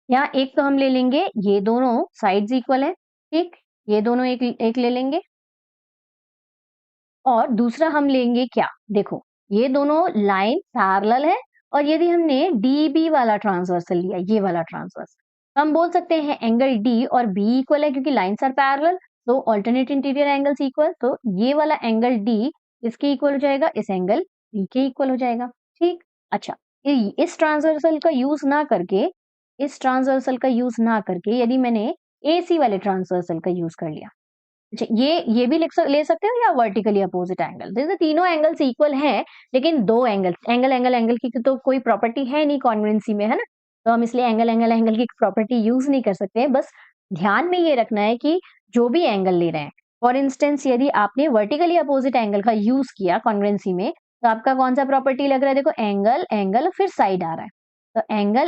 यहाँ एक तो हम ले लेंगे, ये दोनों साइड्स इक्वल है, ठीक, ये दोनों एक ले लेंगे। और दूसरा हम लेंगे क्या, देखो ये दोनों लाइन पैरेलल है, और यदि हमने DB वाला ट्रांसवर्सल लिया, ये वाला ट्रांसवर्स, तो हम बोल सकते हैं एंगल D और B इक्वल है, क्योंकि लाइन्स आर पैरेलल, तो ऑल्टरनेट इंटीरियर एंगल्स इक्वल, तो ये वाला एंगल D इसके इक्वल हो जाएगा, इस एंगल B के इक्वल हो जाएगा, ठीक। अच्छा, इस ट्रांसवर्सल का यूज ना करके, यदि मैंने AC वाले ट्रांसवर्सल का यूज कर लिया, अच्छा ये भी ले सकते हो, या वर्टिकली अपोजिट एंगल, जैसे तीनों एंगल्स इक्वल हैं, लेकिन दो एंगल की तो कोई प्रॉपर्टी है नहीं कॉन्ग्रुएंसी में, है ना, तो हम इसलिए एंगल की प्रॉपर्टी यूज नहीं कर सकते। बस ध्यान में ये रखना है कि जो भी एंगल ले रहे हैं, फॉर इंस्टेंस यदि आपने वर्टिकली अपोजिट एंगल का यूज किया कॉन्ग्रुएंसी में, तो आपका कौन सा प्रॉपर्टी लग रहा है? देखो एंगल फिर साइड आ रहा है, तो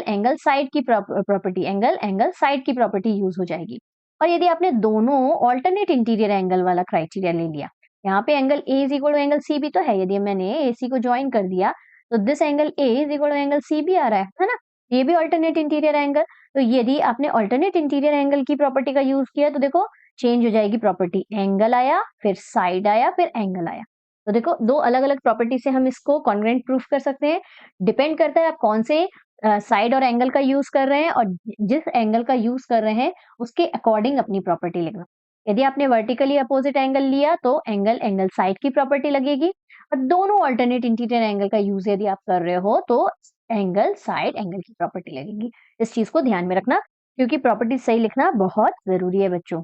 एंगल साइड की प्रॉपर्टी, एंगल साइड की प्रॉपर्टी यूज हो जाएगी। और यदि आपने दोनों ऑल्टरनेट इंटीरियर एंगल वाला क्राइटेरिया ले लिया, यहाँ पे angle A is equal to angle C भी तो है, यदि मैंने AC को ज्वाइन कर दिया, तो this angle A is equal to angle C भी आ रहा है ना, ये भी ऑल्टरनेट इंटीरियर एंगल। तो यदि आपने ऑल्टरनेट इंटीरियर एंगल की प्रॉपर्टी का यूज किया, तो देखो चेंज हो जाएगी प्रॉपर्टी, एंगल आया, फिर साइड आया, फिर एंगल आया। तो देखो दो अलग अलग प्रॉपर्टी से हम इसको कॉन्ग्रुएंट प्रूफ कर सकते हैं। डिपेंड करता है आप कौन से साइड और एंगल का यूज कर रहे हैं, और जिस एंगल का यूज कर रहे हैं उसके अकॉर्डिंग अपनी प्रॉपर्टी लिखना। यदि आपने वर्टिकली अपोजिट एंगल लिया, तो एंगल साइड की प्रॉपर्टी लगेगी, और दोनों अल्टरनेट इंटीरियर एंगल का यूज यदि आप कर रहे हो, तो एंगल साइड एंगल की प्रॉपर्टी लगेगी। इस चीज को ध्यान में रखना, क्योंकि प्रॉपर्टी सही लिखना बहुत जरूरी है बच्चों,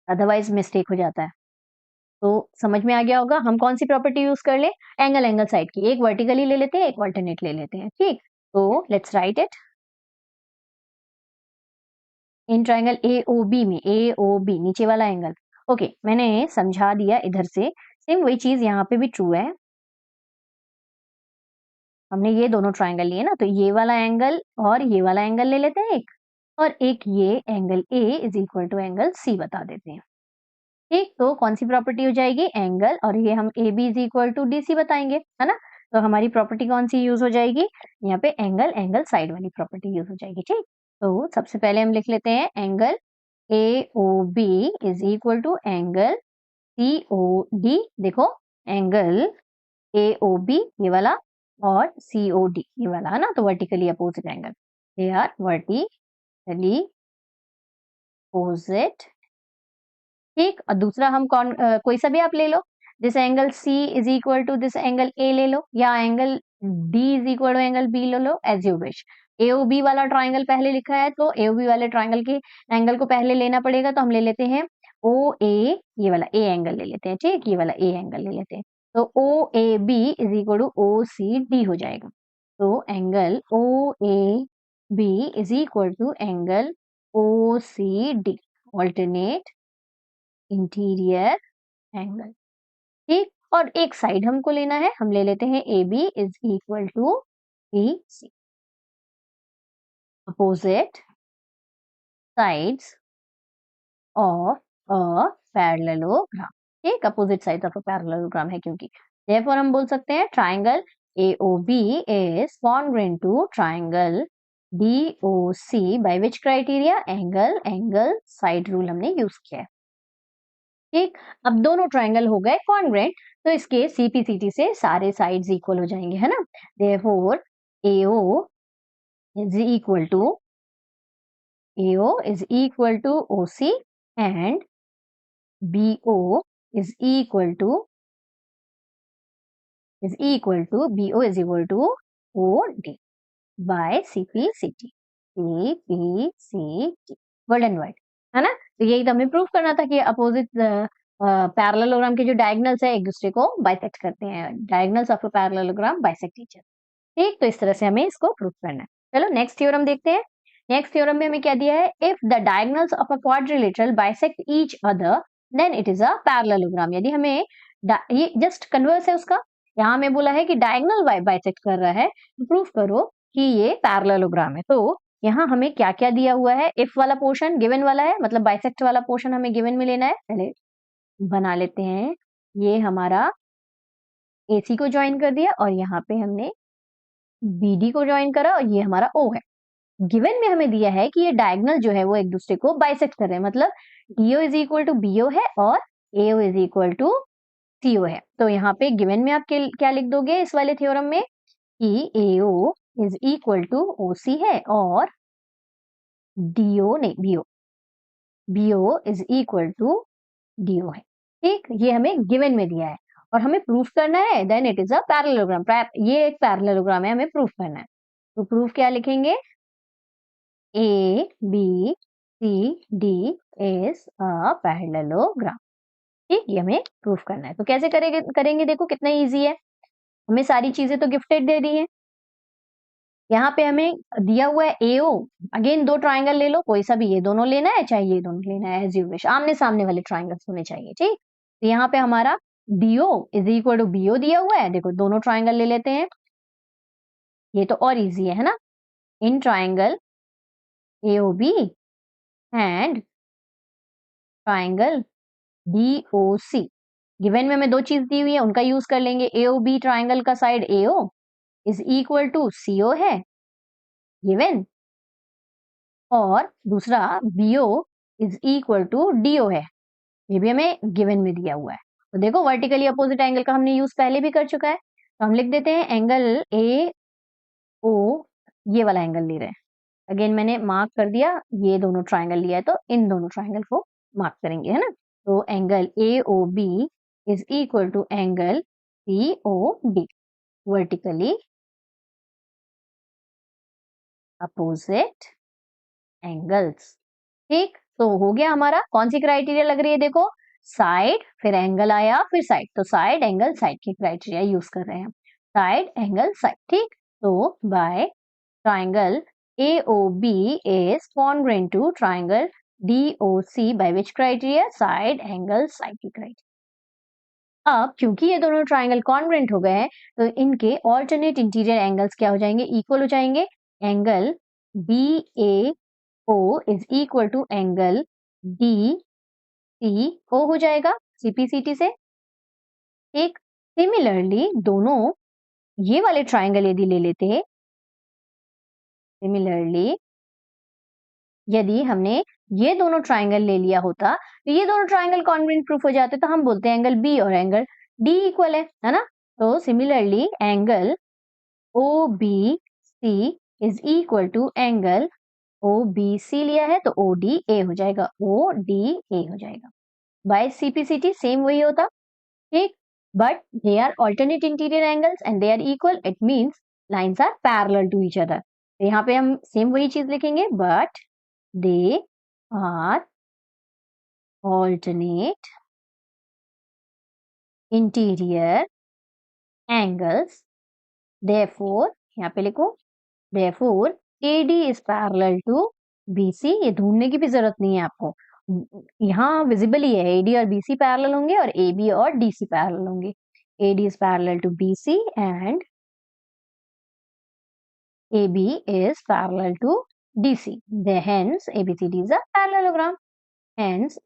अदरवाइज मिस्टेक हो जाता है। तो समझ में आ गया होगा हम कौन सी प्रॉपर्टी यूज कर ले, एंगल साइड की, एक वर्टिकली ले लेते हैं, एक ऑल्टरनेट ले लेते हैं, ठीक। तो let's write it. In triangle AOB में, AOB नीचे वाला एंगल, ओके मैंने समझा दिया इधर से, सेम वही चीज यहाँ पे भी ट्रू है। हमने ये दोनों ट्राइंगल लिए ना, तो ये वाला एंगल और ये वाला एंगल ले लेते हैं एक, और एक ये angle A is equal to angle C बता देते हैं, ठीक। तो कौन सी प्रॉपर्टी हो जाएगी, एंगल, और ये हम AB is equal to DC बताएंगे, है ना। तो हमारी प्रॉपर्टी कौन सी यूज हो जाएगी, यहाँ पे एंगल साइड वाली प्रॉपर्टी यूज हो जाएगी, ठीक। तो सबसे पहले हम लिख लेते हैं angle AOB is equal to angle COD। देखो एंगल AOB ये वाला और COD ये वाला, है ना, तो vertically opposite angle, they are vertically opposite, ठीक। और दूसरा हम कोई सा भी आप ले लो, this angle C is equal to this angle A ले लो, या angle D is equal to angle B ले लो, एज यू विश। AOB वाला ट्राइंगल पहले लिखा है, तो AOB वाले ट्राइंगल के एंगल को पहले लेना पड़ेगा, तो हम ले लेते हैं OA, ये वाला A एंगल ले लेते हैं, ठीक, ये वाला A एंगल ले लेते हैं, तो OAB is equal to OCD हो जाएगा। तो angle OAB is equal to angle OCD, alternate interior angle. ठीक, और एक साइड हमको लेना है, हम ले लेते हैं A B is equal to B C. Opposite sides of a parallelogram. ठीक, opposite side of a parallelogram है क्योंकि, therefore हम बोल सकते हैं ट्राइंगल AOB is congruent to triangle DOC by which criteria? Angle, angle, side rule हमने use किया है। ठीक, अब दोनों ट्राइंगल हो गए कॉन्ग्रेंट, तो इसके CPCT से सारे साइड्स इक्वल हो जाएंगे, है ना। therefore AO is equal to OC and BO is equal to BO is equal to OD by CPCT। World and wide, है ना। तो यही तो हमें प्रूव करना था कि अपोजिट पैरेललोग्राम के जो डायगोनल्स है एक दूसरे को बाइसेक्ट करते हैं, diagonals of a parallelogram bisect each other. ठीक, तो इस तरह से हमें इसको प्रूव करना है। चलो नेक्स्ट थ्योरम देखते हैं। नेक्स्ट थ्योरम में हमें क्या दिया है? If the diagonals of a quadrilateral bisect each other than it is a parallelogram. यदि हमें ये जस्ट कन्वर्स है उसका, यहाँ हमें बोला है कि डायगोनल बाइसेक्ट कर रहा है, तो प्रूफ करो कि ये पैरेललोग्राम है। तो यहाँ हमें क्या क्या दिया हुआ है? इफ वाला पोर्शन गिवन वाला है, मतलब बाइसेक्ट वाला पोर्शन हमें गिवन में लेना है। पहले बना लेते हैं, ये हमारा AC को ज्वाइन कर दिया और यहाँ पे हमने BD को ज्वाइन करा और ये हमारा O है। गिवन में हमें दिया है कि ये डायगोनल जो है वो एक दूसरे को बाइसेक्ट कर रहे हैं, मतलब DO is equal to BO है और AO is equal to CO है। तो यहाँ पे गिवन में आप क्या लिख दोगे इस वाले थ्योरम में कि AO is equal to OC है और BO is equal to DO है। ठीक, ये हमें गिवन में दिया है और हमें प्रूफ करना है, then it is a parallelogram. ये एक पैरेललोग्राम है, हमें प्रूफ करना है। तो प्रूफ क्या लिखेंगे? ABCD is a parallelogram। ठीक, ये हमें प्रूफ करना है। तो कैसे करेंगे देखो कितना इजी है। हमें सारी चीजें तो गिफ्टेड दे दी है। यहाँ पे हमें दिया हुआ है AO, अगेन दो ट्राइंगल ले लो, कोई सा भी, ये दोनों लेना है चाहे ये दोनों लेना है, एज यू विश, आमने सामने वाले ट्राइंगल्स होने चाहिए। ठीक, तो यहाँ पे हमारा DO is equal to BO दिया हुआ है। देखो दोनों ट्राइंगल ले लेते हैं, ये तो और इजी है ना। In triangle AOB and triangle DOC, given में हमें दो चीज दी हुई है, उनका यूज कर लेंगे। AOB ट्राइंगल का side AO is equal to CO है गिवन, और दूसरा BO is equal to DO है, ये भी हमें गिवन में दिया हुआ है। तो देखो वर्टिकली अपोजिट एंगल का हमने यूज पहले भी कर चुका है, तो हम लिख देते हैं एंगल AO, ये वाला एंगल ले रहे हैं। अगेन मैंने मार्क कर दिया, ये दोनों ट्राइंगल लिया है तो इन दोनों ट्राइंगल को मार्क करेंगे, है ना। तो angle AOB is equal to angle COD, vertically opposite angles. ठीक, तो हो गया हमारा। कौन सी क्राइटेरिया लग रही है देखो, साइड फिर एंगल आया फिर साइड, तो साइड एंगल साइड की क्राइटेरिया यूज कर रहे हैं, साइड एंगल साइड। ठीक, तो by triangle AOB is congruent to triangle DOC by which criteria? Side, angle, side की criteria। अब क्योंकि ये दोनों ट्राइंगल कॉन्ग्रुएंट हो गए हैं, तो इनके ऑल्टरनेट इंटीरियर एंगल्स क्या हो जाएंगे? इक्वल हो जाएंगे। Angle BAO is equal to angle DCO हो जाएगा CPCT से। एक सिमिलरली दोनों ये वाले ट्राइंगल यदि ले लेते हैं, सिमिलरली यदि हमने ये दोनों ट्राइंगल ले लिया होता तो ये दोनों ट्राइंगल कॉन्ग्रुएंट प्रूफ हो जाते, तो हम बोलते हैं एंगल B और एंगल D इक्वल है ना। तो similarly angle OBC is equal to angle OBC लिया है तो ODA हो जाएगा, ODA हो जाएगा बाय CPCT। सेम वही होता, ठीक, but they are alternate interior angles and they are equal, it means lines are parallel to each other. तो यहाँ पे हम सेम वही चीज लिखेंगे, but they are alternate interior angles, therefore यहाँ पे लिखो, therefore AD is parallel to BC। ये ढूंढने की भी जरूरत नहीं है आपको, यहाँ विजिबल ही है, एडी और बीसी पैरेलल होंगे और एबी और डीसी पैरेलल होंगे. AD is parallel to BC and AB is parallel to DC. Hence ABCD is a parallelogram. Hence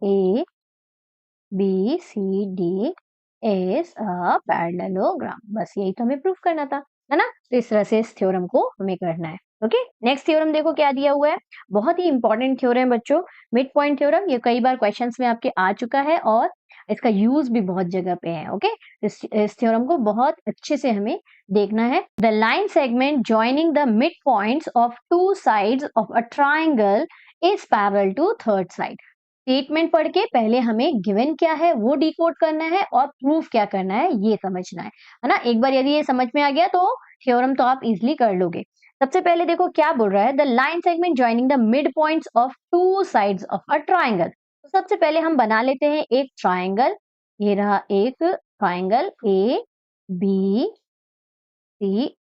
ABCD is a parallelogram. बस यही तो हमें प्रूफ करना था, है ना? तो इस तरह से इस थ्योरम को हमें करना है. ओके, नेक्स्ट थ्योरम देखो क्या दिया हुआ है. बहुत ही इंपॉर्टेंट थ्योरम बच्चों, मिड पॉइंट थ्योरम. ये कई बार क्वेश्चंस में आपके आ चुका है और इसका यूज भी बहुत जगह पे है. ओके, इस थ्योरम को बहुत अच्छे से हमें देखना है. The line segment joining the mid points of two sides of a triangle is parallel to third side. Statement पढ़ के पहले हमें गिवन क्या है वो डिकोड करना है और प्रूफ क्या करना है ये समझना है ना. एक बार यदि ये समझ में आ गया तो थ्योरम तो आप इजीली कर लोगे. सबसे पहले देखो क्या बोल रहा है, the line segment joining the mid points of two sides of a triangle. तो सबसे पहले हम बना लेते हैं एक ट्राइंगल. ये रहा एक triangle A B C.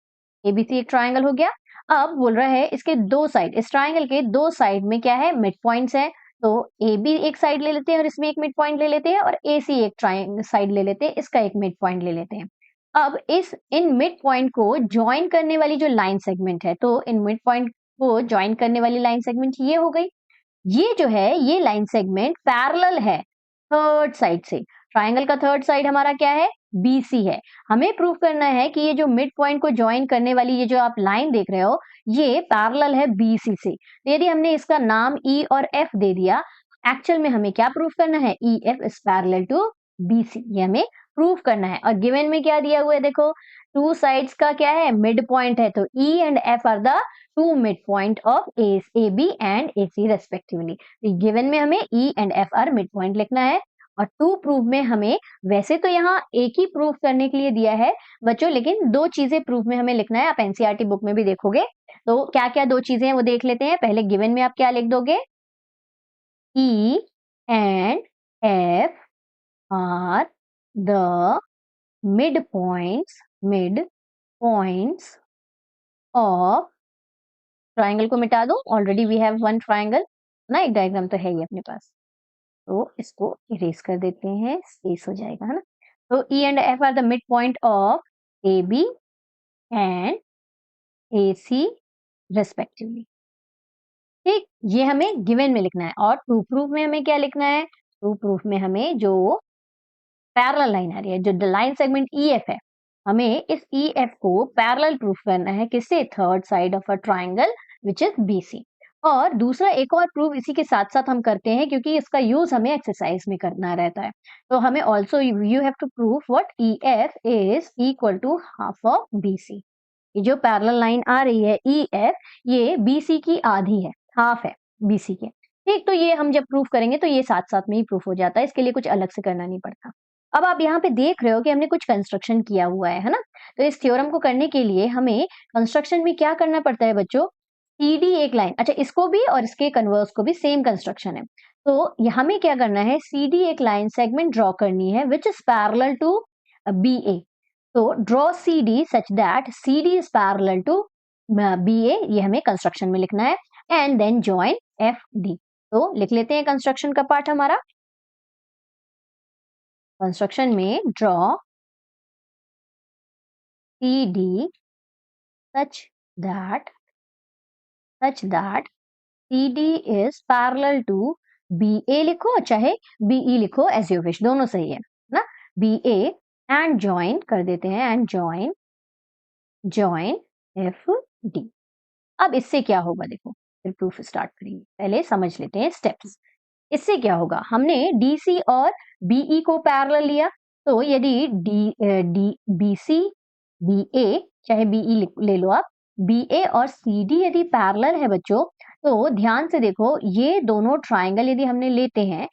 ABC एक ट्राइंगल हो गया. अब बोल रहा है इसके दो साइड, इस ट्राइंगल के दो साइड में क्या है, मिड पॉइंट्स है. तो ए बी एक साइड ले लेते हैं और इसमें एक मिड पॉइंट ले लेते हैं और ए सी एक ट्राइंगल साइड ले लेते हैं, इसका एक मिड पॉइंट ले लेते हैं. अब इन मिड पॉइंट को ज्वाइन करने वाली जो लाइन सेगमेंट है, तो इन मिड पॉइंट को ज्वाइन करने वाली लाइन सेगमेंट ये हो गई. ये जो है ये लाइन सेगमेंट पैरेलल है थर्ड साइड से. ट्राइंगल का थर्ड साइड हमारा क्या है, बीसी है. हमें प्रूव करना है कि ये जो मिड पॉइंट को ज्वाइन करने वाली ये जो आप लाइन देख रहे हो ये पैरेलल है बीसी से. तो यदि हमने इसका नाम ई और एफ दे दिया, एक्चुअल में हमें क्या प्रूव करना है, E F is parallel to BC, ये हमें प्रूव करना है. और गिवन में क्या दिया हुआ है देखो, टू साइड्स का क्या है, मिड पॉइंट है. तो E and F are the two mid point of A B and A C respectively. Given में हमें E and F are mid point लिखना है. और टू प्रूफ में हमें, वैसे तो यहाँ एक ही प्रूफ करने के लिए दिया है बच्चों, लेकिन दो चीजें प्रूफ में हमें लिखना है. आप एनसीईआरटी बुक में भी देखोगे. तो क्या क्या दो चीजें हैं वो देख लेते हैं. पहले गिवन में आप क्या लिख दोगे, E and F are the mid points of triangle. को मिटा दो, already we have one triangle ना, एक डायग्राम तो है ही अपने पास. तो इसको इरेज कर देते हैं, स्पेस हो जाएगा, है ना. तो E and F are the mid point of A B and A C respectively. ठीक, ये हमें गिवन में लिखना है. और टू प्रूफ में हमें क्या लिखना है, टू प्रूफ में हमें जो पैरेलल लाइन आ रही है, जो the line segment E F है, हमें इस ई एफ को पैरेलल प्रूफ करना है किससे, third side of a triangle which is BC. और दूसरा एक और प्रूफ इसी के साथ साथ हम करते हैं क्योंकि इसका यूज हमें एक्सरसाइज में करना रहता है. तो हमें also you have to proof what E F is equal to half of BC. ये जो पैरेलल लाइन आ रही है ई एफ, ये बीसी की आधी है, हाफ है बीसी के. ठीक, तो ये हम जब प्रूफ करेंगे तो ये साथ साथ में ही प्रूफ हो जाता है, इसके लिए कुछ अलग से करना नहीं पड़ता. अब आप यहाँ पे देख रहे हो कि हमने कुछ कंस्ट्रक्शन किया हुआ है ना. तो इस थ्योरम को करने के लिए हमें कंस्ट्रक्शन में क्या करना पड़ता है बच्चों, सीडी एक लाइन, अच्छा इसको भी और इसके कन्वर्स को भी सेम कंस्ट्रक्शन है. तो हमें क्या करना है, सीडी एक लाइन सेगमेंट ड्रॉ करनी है which is parallel to B A. तो draw CD such that CD is parallel to BA, ये हमें कंस्ट्रक्शन में लिखना है. And then join FD. तो लिख लेते हैं कंस्ट्रक्शन का पार्ट हमारा. कंस्ट्रक्शन में draw CD such that CD is parallel to BA लिखो चाहे BE लिखो, as you wish, दोनों सही है ना. BA एंड ज्वाइन कर देते हैं, एंड ज्वाइन FD. अब इससे क्या होगा देखो, फिर प्रूफ स्टार्ट करेंगे. पहले समझ लेते हैं स्टेप्स. इससे क्या होगा, हमने DC और BE को पैरेलल लिया. तो यदि BC BA चाहे BE ले लो आप, BA और CD यदि पैरेलल है बच्चों, तो ध्यान से देखो, ये दोनों ट्राइंगल यदि हमने लेते हैं,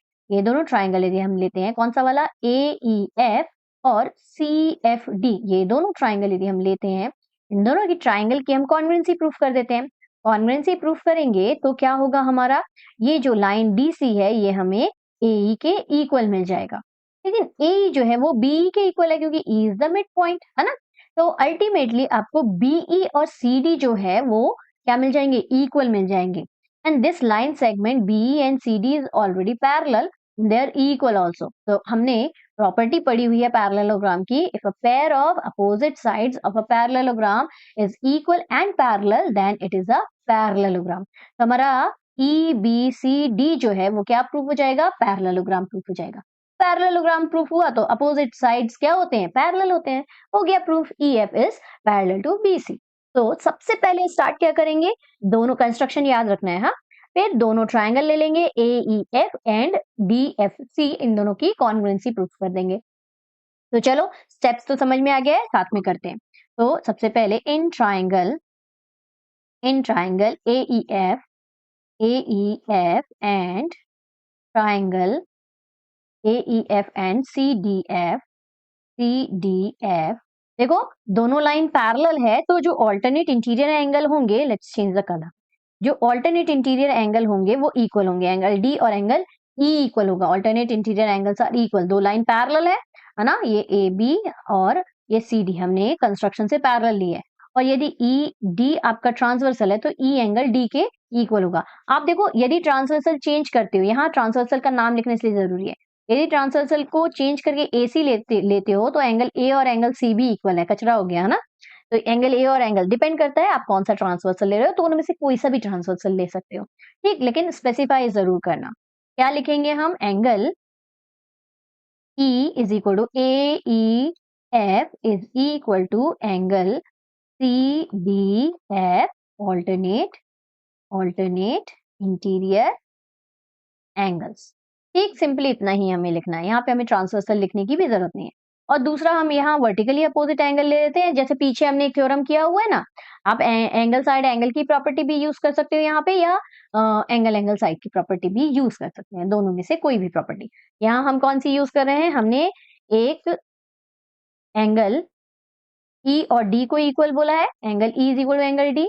कौन सा वाला, AEF और CFD, ये दोनों ट्राइंगल यदि हम लेते हैं, इन दोनों की ट्राइंगल की हम कॉन्ग्रुएंसी प्रूफ कर देते हैं. कॉन्ग्रुएंसी प्रूफ करेंगे तो क्या होगा हमारा, ये जो लाइन DC है ये हमें AE के इक्वल मिल जाएगा. लेकिन AE जो है वो BE के इक्वल है क्योंकि E is the mid point, है ना. तो अल्टीमेटली आपको BE और CD जो है वो क्या मिल जाएंगे, इक्वल मिल जाएंगे. and this line segment BE and CD is already parallel, they are equal also. तो हमने प्रॉपर्टी पढ़ी हुई है पैरेललोग्राम की, if a pair of opposite sides of a parallelogram is equal and parallel then it is a parallelogram. तो हमारा EBCD जो है वो क्या प्रूफ हो जाएगा, पैरेललोग्राम प्रूफ हो जाएगा. पैरेललोग्राम प्रूफ हुआ तो अपोजिट साइड्स क्या होते हैं, पैरेलल होते हैं, हो गया proof. EF is parallel to BC. तो सबसे पहले स्टार्ट क्या करेंगे, दोनों कंस्ट्रक्शन याद रखना है. हाँ, फिर दोनों ट्रायंगल ले लेंगे AEF एंड DFC, इन दोनों की कॉन्ग्रुएंसी प्रूफ कर देंगे. तो चलो स्टेप्स तो समझ में आ गया है, साथ में करते हैं. तो सबसे पहले in triangle AEF and triangle AEF and CDF. देखो दोनों लाइन पैरेलल है तो जो ऑल्टरनेट इंटीरियर एंगल होंगे, लेट्स चेंज द कलर, जो ऑल्टरनेट इंटीरियर एंगल होंगे वो इक्वल होंगे. एंगल D और एंगल E इक्वल होगा. Alternate interior angles are equal. दो लाइन पैरेलल है ना, ये AB और ये CD हमने कंस्ट्रक्शन से पैरेलल ली है. और यदि ED आपका ट्रांसवर्सल है तो E एंगल D के इक्वल होगा. आप देखो यदि ट्रांसवर्सल चेंज करते हो, यहाँ ट्रांसवर्सल का नाम लिखने से जरूरी है. यदि ट्रांसवर्सल को चेंज करके AC लेते हो तो एंगल A और एंगल C भी इक्वल है. कचरा हो गया है ना. तो एंगल ए और एंगल डिपेंड करता है आप कौन सा ट्रांसवर्सल ले रहे हो, तो उनमें से कोई सा भी ट्रांसवर्सल ले सकते हो. ठीक, लेकिन स्पेसिफाई जरूर करना. क्या लिखेंगे हम, angle E is equal to AEF is equal to angle CDF alternate interior angles. ठीक, सिंपली इतना ही हमें लिखना है. यहाँ पे हमें ट्रांसवर्सल लिखने की भी जरूरत नहीं है. और दूसरा हम यहाँ वर्टिकली अपोजिट एंगल ले लेते हैं, जैसे पीछे हमने एक थ्योरम किया हुआ है ना. आप एंगल साइड एंगल की प्रॉपर्टी भी यूज कर सकते हो यहाँ पे, या एंगल साइड की प्रॉपर्टी भी यूज कर सकते हैं. दोनों में से कोई भी प्रॉपर्टी. यहाँ हम कौन सी यूज कर रहे हैं, हमने एक एंगल E और D को इक्वल बोला है. Angle E is equal to angle D.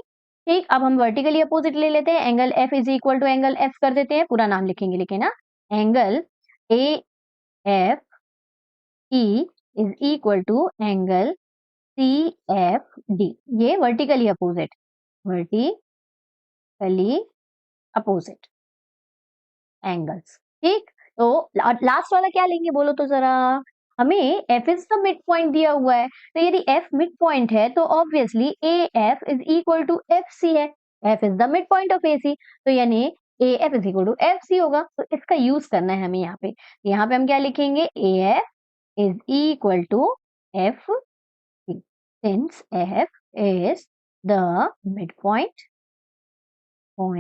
ठीक, अब हम वर्टिकली अपोजिट ले लेते हैं. Angle F is equal to angle F कर देते हैं. पूरा नाम लिखेंगे लेकिन ना, angle AFE is equal to angle CFD. ये वर्टिकली अपोजिट एंगल्स. ठीक, तो लास्ट वाला क्या लेंगे बोलो तो जरा. हमें F is the mid point दिया हुआ है, तो यदि F मिड पॉइंट है तो obviously AF is equal to FC है. F is the mid point of AC, तो यानी AF is equal to FC होगा. तो इसका यूज करना है हमें यहाँ पे. यहाँ पे हम क्या लिखेंगे, AF is equal to FC, since F is the midpoint of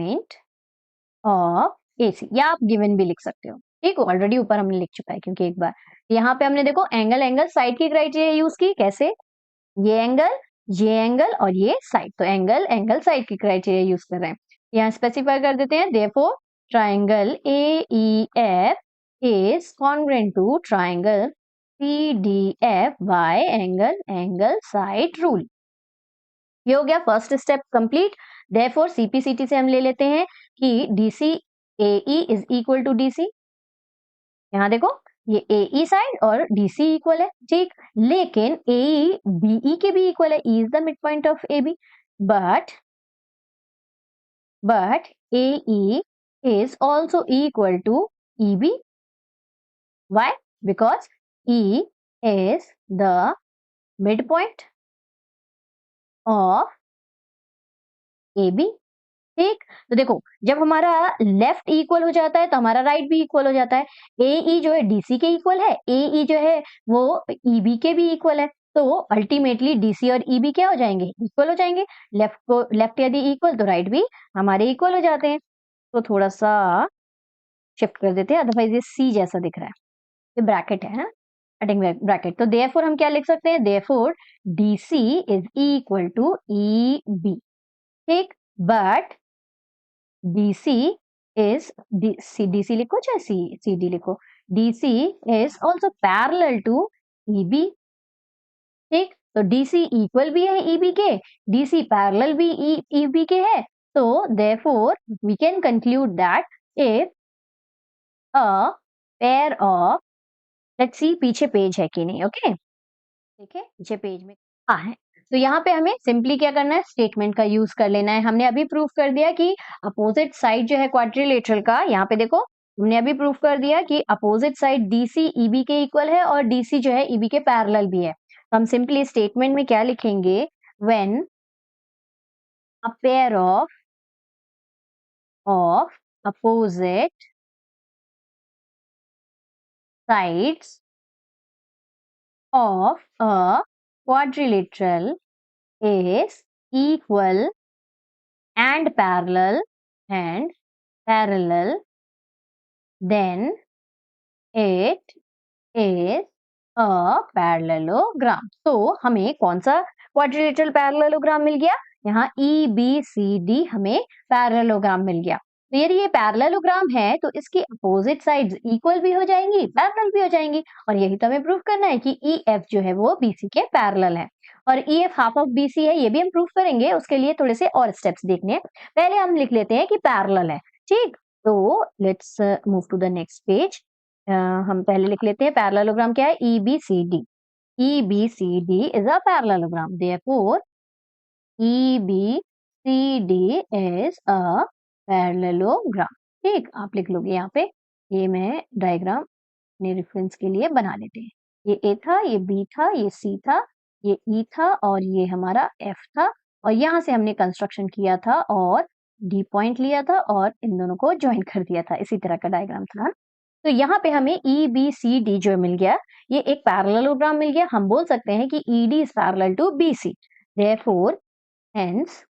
AC. या आप गिवन भी लिख सकते हो. ठीक, ऑलरेडी ऊपर हमने लिख चुका है क्योंकि एक बार. यहाँ पे हमने देखो एंगल साइड की क्राइटेरिया यूज की. कैसे, ये एंगल और ये साइड. तो एंगल साइड की क्राइटेरिया यूज कर रहे हैं. यहाँ स्पेसिफाई कर देते हैं. therefore triangle AEF is congruent to triangle CDF by angle side rule. ये हो गया first step complete. Therefore CPCT से हम ले लेते हैं कि DC AE is equal to DC. यहाँ देखो ये AE साइड और DC इक्वल है. ठीक, लेकिन AE BE के भी इक्वल है. E is the mid point of AB, but AE is also equal to EB. Why? Because E is the midpoint of AB. ठीक, तो देखो जब हमारा लेफ्ट इक्वल हो जाता है तो हमारा राइट भी इक्वल हो जाता है. AE जो है DC के इक्वल है, AE जो है वो EB के भी इक्वल है. तो अल्टीमेटली DC और EB क्या हो जाएंगे, इक्वल हो जाएंगे. लेफ्ट यदि इक्वल तो राइट भी हमारे इक्वल हो जाते हैं. तो थोड़ा सा शिफ्ट कर देते हैं, अदरवाइज ये C जैसा दिख रहा है. ये ब्रैकेट है ना, कटिंग ब्रैकेट. तो देयरफॉर हम क्या लिख सकते हैं, therefore DC is equal to EB. ठीक, बट DC is DC लिखो चाहे CD लिखो, DC is also parallel to EB. ठीक, तो DC इक्वल भी है EB के, DC पैरेलल भी EB के है. तो therefore we can conclude that if a pair of, let's see पीछे पेज है कि नहीं. ओके, ठीक है, पीछे पेज में है. तो यहाँ पे हमें सिंपली क्या करना है, स्टेटमेंट का यूज कर लेना है। हमने अभी प्रूफ कर दिया कि अपोजिट साइड जो है क्वाड्रिलेटरल का, यहाँ पे देखो हमने अभी प्रूफ कर दिया कि अपोजिट साइड डीसी ईबी के इक्वल है और डीसी जो है ईबी के पैरेलल भी है। तो हम सिंपली स्टेटमेंट में क्या लिखेंगे, when a pair of opposite sides of a quadrilateral is equal and parallel, then it is a parallelogram। तो हमें कौन सा क्वाड्रिलेटरल पैरेललोग्राम मिल गया, यहाँ ई बी सी डी हमें पैरेललोग्राम मिल गया। तो यदि ये पैरेललोग्राम है तो इसकी अपोजिट साइड्स इक्वल भी हो जाएंगी, पैरेलल भी हो जाएंगी, और यही तो हमें प्रूफ करना है कि ई एफ जो है वो बीसी के पैरेलल है और E F half of BC है, ये भी हम प्रूफ करेंगे। उसके लिए थोड़े से और स्टेप्स देखने हैं। पहले हम लिख लेते हैं कि पैरेलल है, ठीक। तो let's move to the next page. हम पहले लिख लेते हैं पैरेललोग्राम क्या है, E B C D. E B C D is a parallelogram, therefore E B C D is a parallelogram. ठीक, आप लिख लोगे यहाँ पे। ये मैं डायग्राम अपने रेफरेंस के लिए बना लेते हैं। ये ए था, ये बी था, ये सी था, ये ई था और ये हमारा एफ था, और यहाँ से हमने कंस्ट्रक्शन किया था और डी पॉइंट लिया था और इन दोनों को ज्वाइन कर दिया था। इसी तरह का डायग्राम था। तो यहाँ पे हमें ई बी सी डी जो मिल गया, ये एक पैरेललोग्राम मिल गया। हम बोल सकते हैं कि E D is parallel to B C, therefore hence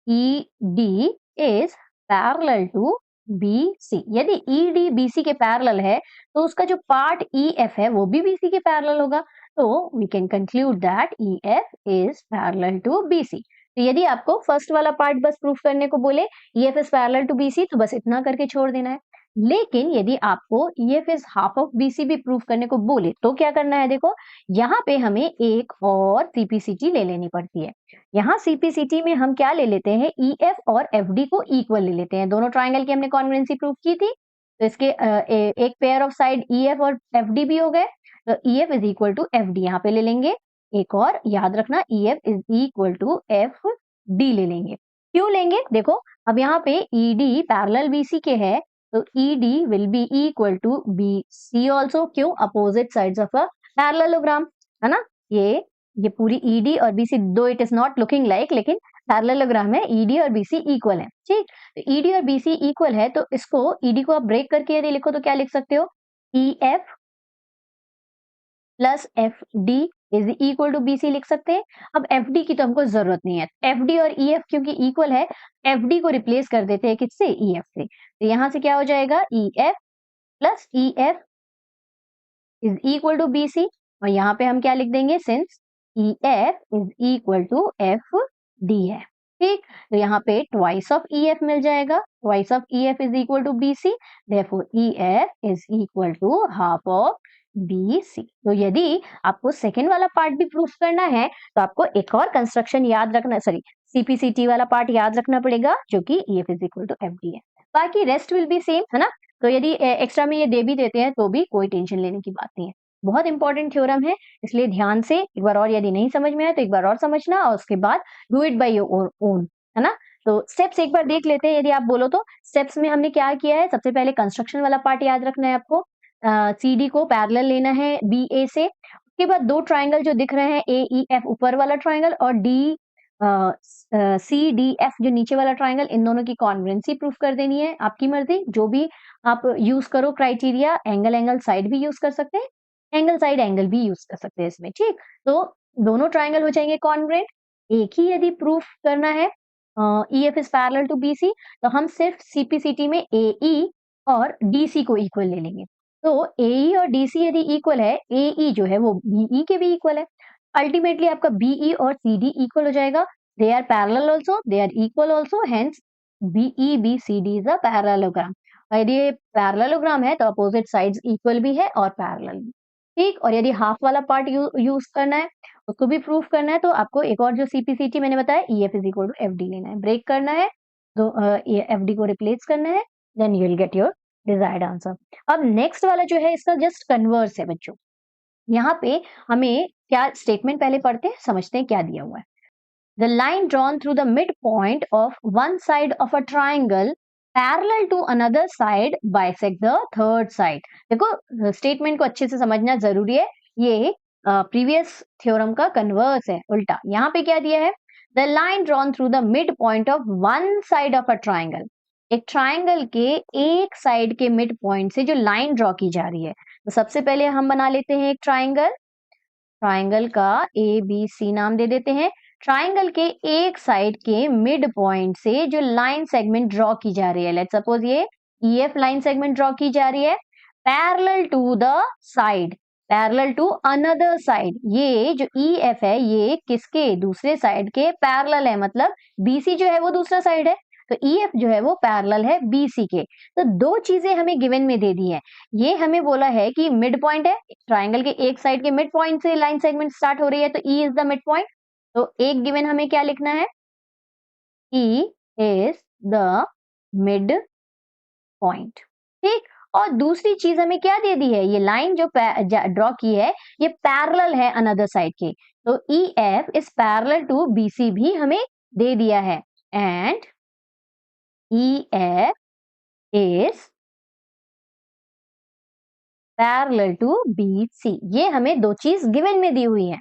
E D is parallel to B C. यदि ई डी बी सी के पैरेलल है तो उसका जो पार्ट ई एफ है वो भी बी सी के पैरेलल होगा। तो we can conclude that E F is parallel to B C. तो यदि आपको फर्स्ट वाला पार्ट बस प्रूफ करने को बोले E F is parallel to B C, तो बस इतना करके छोड़ देना है। लेकिन यदि आपको E F is half of B C भी प्रूफ करने को बोले तो क्या करना है, देखो यहाँ पे हमें एक और सीपीसीटी ले लेनी पड़ती है। यहाँ सीपीसीटी में हम क्या ले लेते हैं, ई एफ और एफ डी को इक्वल ले लेते हैं। दोनों ट्राइंगल की हमने कॉन्ग्रुएंसी प्रूफ की थी, तो इसके एक pair of side E F और एफ डी भी हो गए। तो E F is equal to F D यहाँ पे ले लेंगे। एक और याद रखना, E F is equal to F D ले लेंगे। क्यों लेंगे, देखो अब यहाँ पे ई डी पैरेलल बीसी के है, तो E D will be equal to B C also. क्यों, opposite sides of a parallelogram, है ना। ये पूरी ईडी और BC, though it is not looking like, लेकिन पैरेललोग्राम है, ईडी और बीसी इक्वल है। ठीक, तो ईडी और बीसी इक्वल है, तो इसको ईडी को आप ब्रेक करके यदि लिखो तो क्या लिख सकते हो, E F plus F D is equal to BC लिख सकते हैं। अब एफ डी की तो हमको जरूरत नहीं है, एफ डी और ई एफ क्योंकि इक्वल है, एफ डी को रिप्लेस कर देते हैं किससे, ई एफ से। तो यहां से क्या हो जाएगा, E F plus E F is equal to B C, और यहाँ पे हम क्या लिख देंगे, since E F is equal to F D है। ठीक, तो यहाँ पे ट्वाइस ऑफ ई एफ मिल जाएगा, twice of E F is equal to B C, therefore E F is equal to half of B C. तो यदि आपको सेकेंड वाला पार्ट भी प्रूफ करना है तो आपको एक और कंस्ट्रक्शन याद रखना, सॉरी सीपीसीटी वाला पार्ट याद रखना पड़ेगा, जो कि E F is equal to F D है। बाकी रेस्ट विल बी सेम, है ना। तो यदि एक्स्ट्रा में ये दे भी देते हैं तो भी कोई टेंशन लेने की बात नहीं है। बहुत इंपॉर्टेंट थ्योरम है, इसलिए ध्यान से एक बार और, यदि नहीं समझ में आए तो एक बार और समझना और उसके बाद do it by your own, है ना। तो स्टेप्स एक बार देख लेते हैं, यदि आप बोलो तो। स्टेप्स में हमने क्या किया है, सबसे पहले कंस्ट्रक्शन वाला पार्ट याद रखना है आपको। सी डी को पैरेलल लेना है बी ए से। उसके बाद दो ट्राइंगल जो दिख रहे हैं, ए ई एफ ऊपर वाला ट्राइंगल और डी सी डी एफ जो नीचे वाला ट्राइंगल, इन दोनों की कॉन्ग्रुएंसी प्रूफ कर देनी है। आपकी मर्जी, जो भी आप यूज करो क्राइटेरिया, एंगल साइड भी यूज कर सकते हैं, एंगल साइड एंगल भी यूज कर सकते हैं इसमें। ठीक, तो दोनों ट्राइंगल हो जाएंगे कॉन्ग्रुएंट। एक ही यदि प्रूफ करना है E F is parallel to B C, तो हम सिर्फ सीपीसीटी में ए ई और डी सी को इक्वल ले लेंगे। तो ए ई और डी सी यदि इक्वल है, ए ई जो है वो बी ई के भी इक्वल है, अल्टीमेटली आपका बी ई और सी डी इक्वल हो जाएगा। They are parallel also, they are equal also, hence B E B C D is a parallelogram. यदि पैरेललोग्राम है तो अपोजिट साइड्स इक्वल भी है और पैरेलल भी। ठीक, और यदि हाफ वाला पार्ट यूज करना है, उसको भी प्रूफ करना है, तो आपको एक और जो सीपीसीटी मैंने बताया, E F is equal to F D लेना है, ब्रेक करना है, तो एफ डी को रिप्लेस करना है, then you will get your desired answer. अब नेक्स्ट वाला जो है इसका जस्ट कन्वर्स है बच्चों। यहाँ पे हमें क्या स्टेटमेंट पहले पढ़ते हैं, समझते हैं क्या दिया हुआ है। The line drawn through the midpoint of one side of a triangle parallel to another side bisect the third side। देखो स्टेटमेंट को अच्छे से समझना जरूरी है। ये प्रीवियस थ्योरम का कन्वर्स है, उल्टा। यहाँ पे क्या दिया है, the line drawn through the mid point of one side of a triangle. एक ट्राइंगल के एक साइड के मिड पॉइंट से जो लाइन ड्रॉ की जा रही है, तो सबसे पहले हम बना लेते हैं एक ट्राइंगल। ट्राइंगल का ए बी सी नाम दे देते हैं। ट्राइंगल के एक साइड के मिड पॉइंट से जो लाइन सेगमेंट ड्रॉ की जा रही है, लेट्स सपोज ये EF लाइन सेगमेंट ड्रॉ की जा रही है, parallel to the side, parallel to another side. ये जो EF है ये किसके, दूसरे साइड के पैरेलल है, मतलब BC जो है वो दूसरा साइड है, तो EF जो है वो पैरेलल है BC के। तो दो चीजें हमें गिवन में दे दी है। ये हमें बोला है कि मिड पॉइंट है, ट्राइंगल के एक साइड के मिड पॉइंट से लाइन सेगमेंट स्टार्ट हो रही है, तो E is the mid point. तो एक गिवन हमें क्या लिखना है, E is the mid point, ठीक। और दूसरी चीज हमें क्या दे दी है, ये लाइन जो ड्रॉ की है ये पैरेलल है अनदर साइड के, तो EF is parallel to BC भी हमें दे दिया है, and EF is parallel to BC। ये हमें दो चीज गिवन में दी हुई है।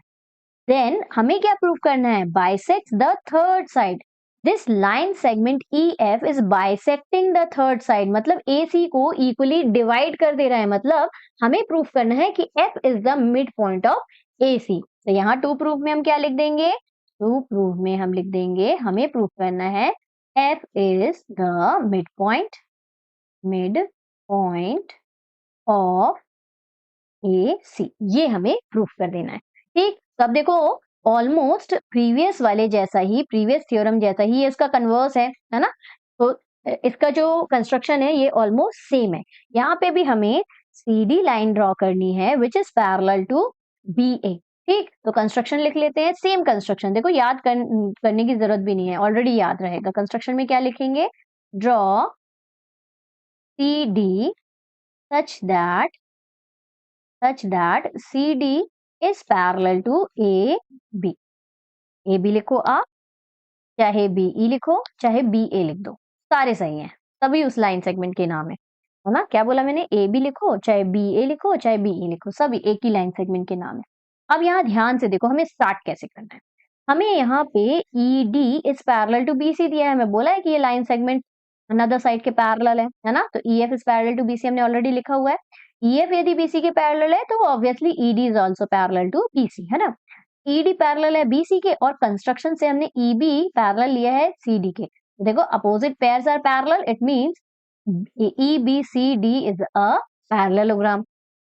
देन हमें क्या प्रूव करना है, bisect the third side. This line segment EF is bisecting the third side, मतलब AC को इक्वली डिवाइड कर दे रहा है, मतलब हमें प्रूफ करना है कि F is the mid point of AC। तो यहाँ टू प्रूफ में हम क्या लिख देंगे, टू प्रूफ में हम लिख देंगे, हमें प्रूफ करना है F is the mid point of AC, ये हमें प्रूफ कर देना है, ठीक। तो अब देखो ऑलमोस्ट प्रीवियस वाले जैसा ही, प्रीवियस थ्योरम जैसा ही ये इसका कन्वर्स है ना। तो इसका जो कंस्ट्रक्शन है ये ऑलमोस्ट सेम है। यहाँ पे भी हमें CD लाइन ड्रॉ करनी है which is parallel to BA, ठीक। तो कंस्ट्रक्शन लिख लेते हैं, सेम कंस्ट्रक्शन, देखो याद करने की जरूरत भी नहीं है, ऑलरेडी याद रहेगा। कंस्ट्रक्शन में क्या लिखेंगे, draw CD such that CD is parallel to AB। AB लिखो आप, चाहे BE लिखो, चाहे BA लिख दो, सारे सही हैं, सभी उस लाइन सेगमेंट के नाम है ना। क्या बोला मैंने, AB लिखो, चाहे BA लिखो, चाहे BE लिखो, सभी एक ही लाइन सेगमेंट के नाम है। अब यहाँ ध्यान से देखो हमें स्टार्ट कैसे करना है। हमें यहाँ पे ED is parallel to BC दिया है, हमें बोला है कि ये लाइन सेगमेंट अनदर साइड के पैरेलल है ना। तो EF is parallel to BC हमने ऑलरेडी लिखा हुआ है। EF यदि BC के पैरेलल है तो obviously ED is also parallel to BC, है ना। ED पैरेलल है BC के, और कंस्ट्रक्शन से हमने EB पैरेलल लिया है CD के। देखो opposite pairs are parallel, it means EBCD is a parallelogram.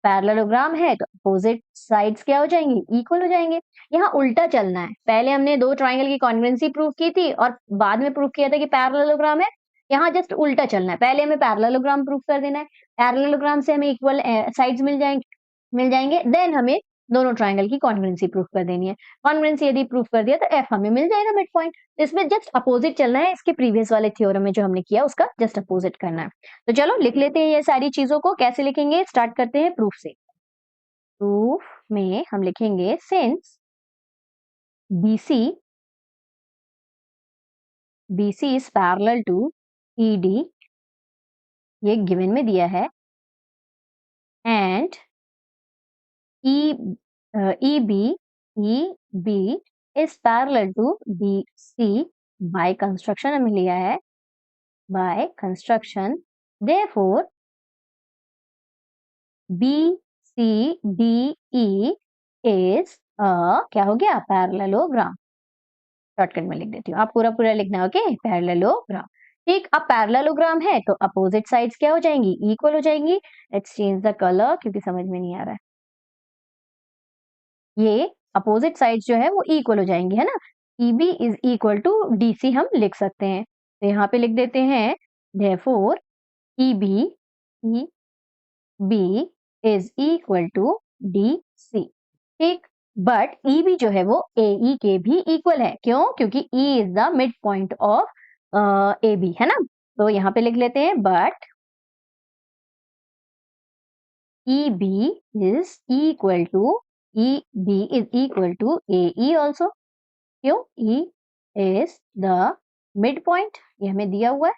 Parallelogram है तो अपोजिट साइड्स क्या हो जाएंगे, इक्वल हो जाएंगे। यहाँ उल्टा चलना है, पहले हमने दो ट्राइंगल की कॉन्ग्रुएंसी प्रूव की थी और बाद में प्रूव किया था कि पैरेललोग्राम है। यहाँ जस्ट उल्टा चलना है, पहले हमें पैरेललोग्राम प्रूव कर देना है, पैरेललोग्राम से हमें इक्वल साइड्स मिल जाएंगे, देन हमें दोनों ट्राइंगल की कॉन्ग्रुएंसी प्रूफ कर देनी है। कॉन्ग्रुएंसी यदि प्रूफ कर दिया तो F हमें मिल जाएगा मिड पॉइंट। इसमें जस्ट अपोजिट चलना है, इसके प्रीवियस वाले थ्योरम में जो हमने किया उसका जस्ट अपोजिट करना है। तो चलो लिख लेते हैं ये सारी चीजों को, कैसे लिखेंगे, स्टार्ट करते हैं प्रूफ से। प्रूफ में हम लिखेंगे since BC is parallel to ED, ये गिवन में दिया है, and EB is parallel to BC by construction हमें लिया है, by construction, therefore BCDE is क्या हो गया, पैरेललोग्राम। शॉर्टकट में लिख देती हूँ, आप पूरा पूरा लिखना, ओके, पैरेललोग्राम, ठीक। अब पैरेललोग्राम है तो अपोजिट साइड्स क्या हो जाएंगी, इक्वल हो जाएंगी। लेट्स चेंज द कलर क्योंकि समझ में नहीं आ रहा है, ये अपोजिट साइड्स जो है वो इक्वल हो जाएंगी, है ना। EB is equal to DC हम लिख सकते हैं, तो यहाँ पे लिख देते हैं therefore EB is equal to DC, ठीक। बट EB जो है वो AE के भी इक्वल है, क्यों, क्योंकि E is the mid point of AB, है ना। तो यहाँ पे लिख लेते हैं but EB is equal to E B is equal to A E also. क्यों? E is the mid point, ये हमें दिया हुआ है।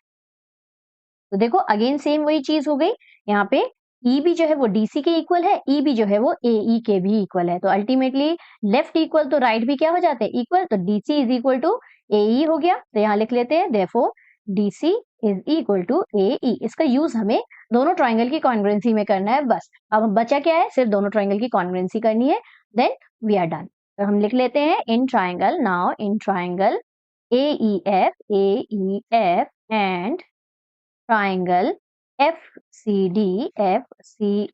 तो देखो अगेन सेम वही चीज हो गई, यहाँ पे ई भी जो है वो डीसी के इक्वल है, ई भी जो है वो ए ई के भी इक्वल है। तो अल्टीमेटली लेफ्ट इक्वल तो राइट भी क्या हो जाते हैं? इक्वल। तो DC is equal to A E हो गया। तो यहाँ लिख लेते हैं therefore DC is equal to A E. इसका यूज हमें दोनों ट्राइंगल की कॉन्ग्रुएंसी में करना है बस। अब बचा क्या है? सिर्फ दोनों ट्राइंगल की कॉन्ग्रुएंसी करनी है, देन वी आर डन। तो हम लिख लेते हैं in triangle, now in triangle A E F and triangle F C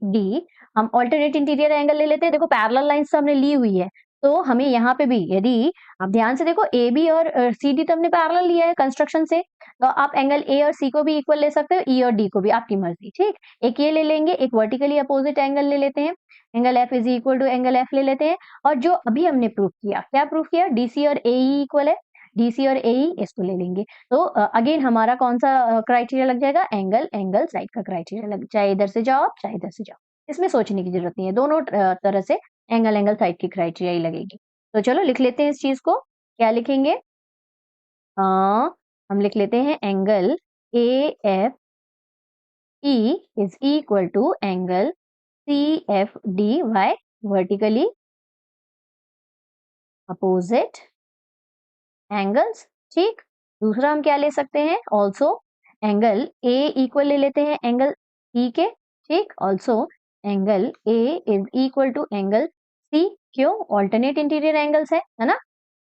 D, हम ऑल्टरनेट इंटीरियर एंगल ले लेते हैं। देखो पैरेलल लाइंस तो हमने ली हुई है, तो हमें यहाँ पे भी यदि आप ध्यान से देखो ए बी और सी डी तो हमने पैरेलल लिया है कंस्ट्रक्शन से, तो आप एंगल ए और सी को भी इक्वल ले सकते हो, ई और डी को भी, आपकी मर्जी। ठीक, एक ये ले लेंगे, एक वर्टिकली अपोजिट एंगल ले लेते हैं, angle F is equal to angle F ले लेते हैं। और जो अभी हमने प्रूफ किया, क्या प्रूफ किया? डीसी और ए इक्वल है, डीसी और ए इसको ले लेंगे। तो अगेन हमारा कौन सा क्राइटेरिया लग जाएगा? एंगल साइड का क्राइटेरिया लग, चाहे इधर से जाओ चाहे इधर से जाओ, इसमें सोचने की जरूरत नहीं है, दोनों तरह से एंगल साइड की क्राइटेरिया ही लगेगी। तो चलो लिख लेते हैं इस चीज को, क्या लिखेंगे? हम लिख लेते हैं angle A F E is equal to angle C F D by vertically opposite angles. ठीक, दूसरा हम क्या ले सकते हैं? ऑल्सो एंगल ए इक्वल ले लेते हैं एंगल ई के। ठीक, also angle A is equal to angle C. क्यों? ऑल्टरनेट इंटीरियर एंगल्स है ना,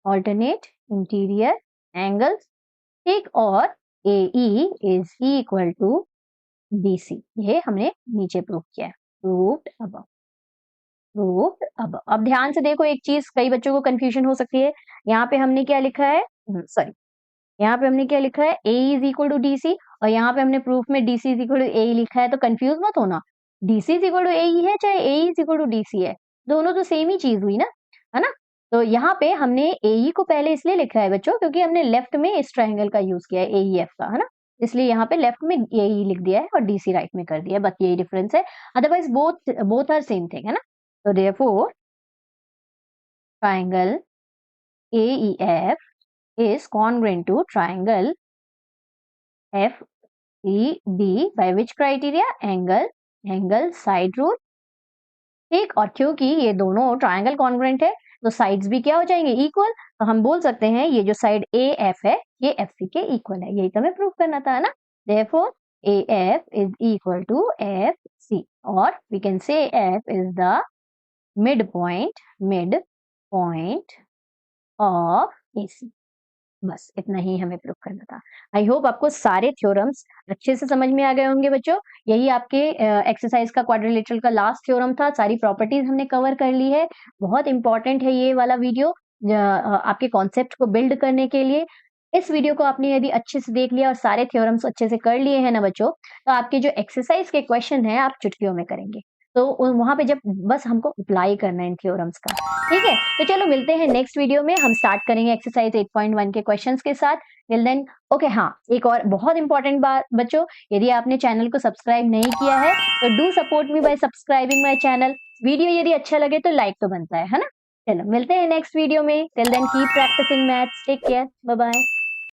ऑल्टरनेट इंटीरियर एंगल्स। ठीक, और A E is equal to B C, ये हमने नीचे प्रूव किया है, प्रूव्ड अबव, प्रूव्ड अबव। अब ध्यान से देखो एक चीज, कई बच्चों को कंफ्यूजन हो सकती है। यहाँ पे हमने क्या लिखा है? सॉरी, यहाँ पे हमने क्या लिखा है? A is equal to D C, और यहाँ पे हमने प्रूफ में D C is equal to A लिखा है। तो कंफ्यूज मत होना, D C is equal to A है चाहे A is equal to D C है, दोनों तो सेम ही चीज हुई ना, है ना। तो यहाँ पे हमने ए को पहले इसलिए लिखा है बच्चों, क्योंकि हमने लेफ्ट में इस ट्राइंगल का यूज किया है ए एफ का, है ना, इसलिए यहाँ पे लेफ्ट में ए लिख दिया है और डी सी राइट में कर दिया है, बस यही डिफरेंस है, otherwise both are same thing, है ना। तो therefore triangle AEF is congruent to triangle FED by which criteria? Angle side rule. ठीक, और क्योंकि ये दोनों ट्राइंगल कॉन्ग्रुएंट है तो साइड्स भी क्या हो जाएंगे? इक्वल। तो हम बोल सकते हैं ये जो साइड AF है ये FC के इक्वल है, यही तो हमें प्रूव करना था, है ना। Therefore AF is equal to FC, or we can say F is the midpoint of AC। बस इतना ही हमें प्रूव करना था। आई होप आपको सारे थ्योरम्स अच्छे से समझ में आ गए होंगे बच्चों। यही आपके एक्सरसाइज का क्वाड्रिलेटरल का लास्ट थ्योरम था, सारी प्रॉपर्टीज हमने कवर कर ली है। बहुत इंपॉर्टेंट है ये वाला वीडियो आपके कॉन्सेप्ट को बिल्ड करने के लिए। इस वीडियो को आपने यदि अच्छे से देख लिया और सारे थ्योरम्स अच्छे से कर लिए हैं ना बच्चों, तो आपके जो एक्सरसाइज के क्वेश्चन है आप चुटकियों में करेंगे। तो वहां पे जब बस हमको अप्लाई करना है इन थ्योरम्स का, ठीक है। तो चलो मिलते हैं नेक्स्ट वीडियो में, हम स्टार्ट करेंगे एक्सरसाइज 8.1 के क्वेश्चंस के साथ। Till then okay. हाँ, एक और बहुत इंपॉर्टेंट बात बच्चों, यदि आपने चैनल को सब्सक्राइब नहीं किया है तो do support me bye subscribing my channel. Video यदि अच्छा लगे तो लाइक तो बनता है ना। चलो मिलते हैं नेक्स्ट वीडियो में। Till then keep practising maths, take care, bye bye.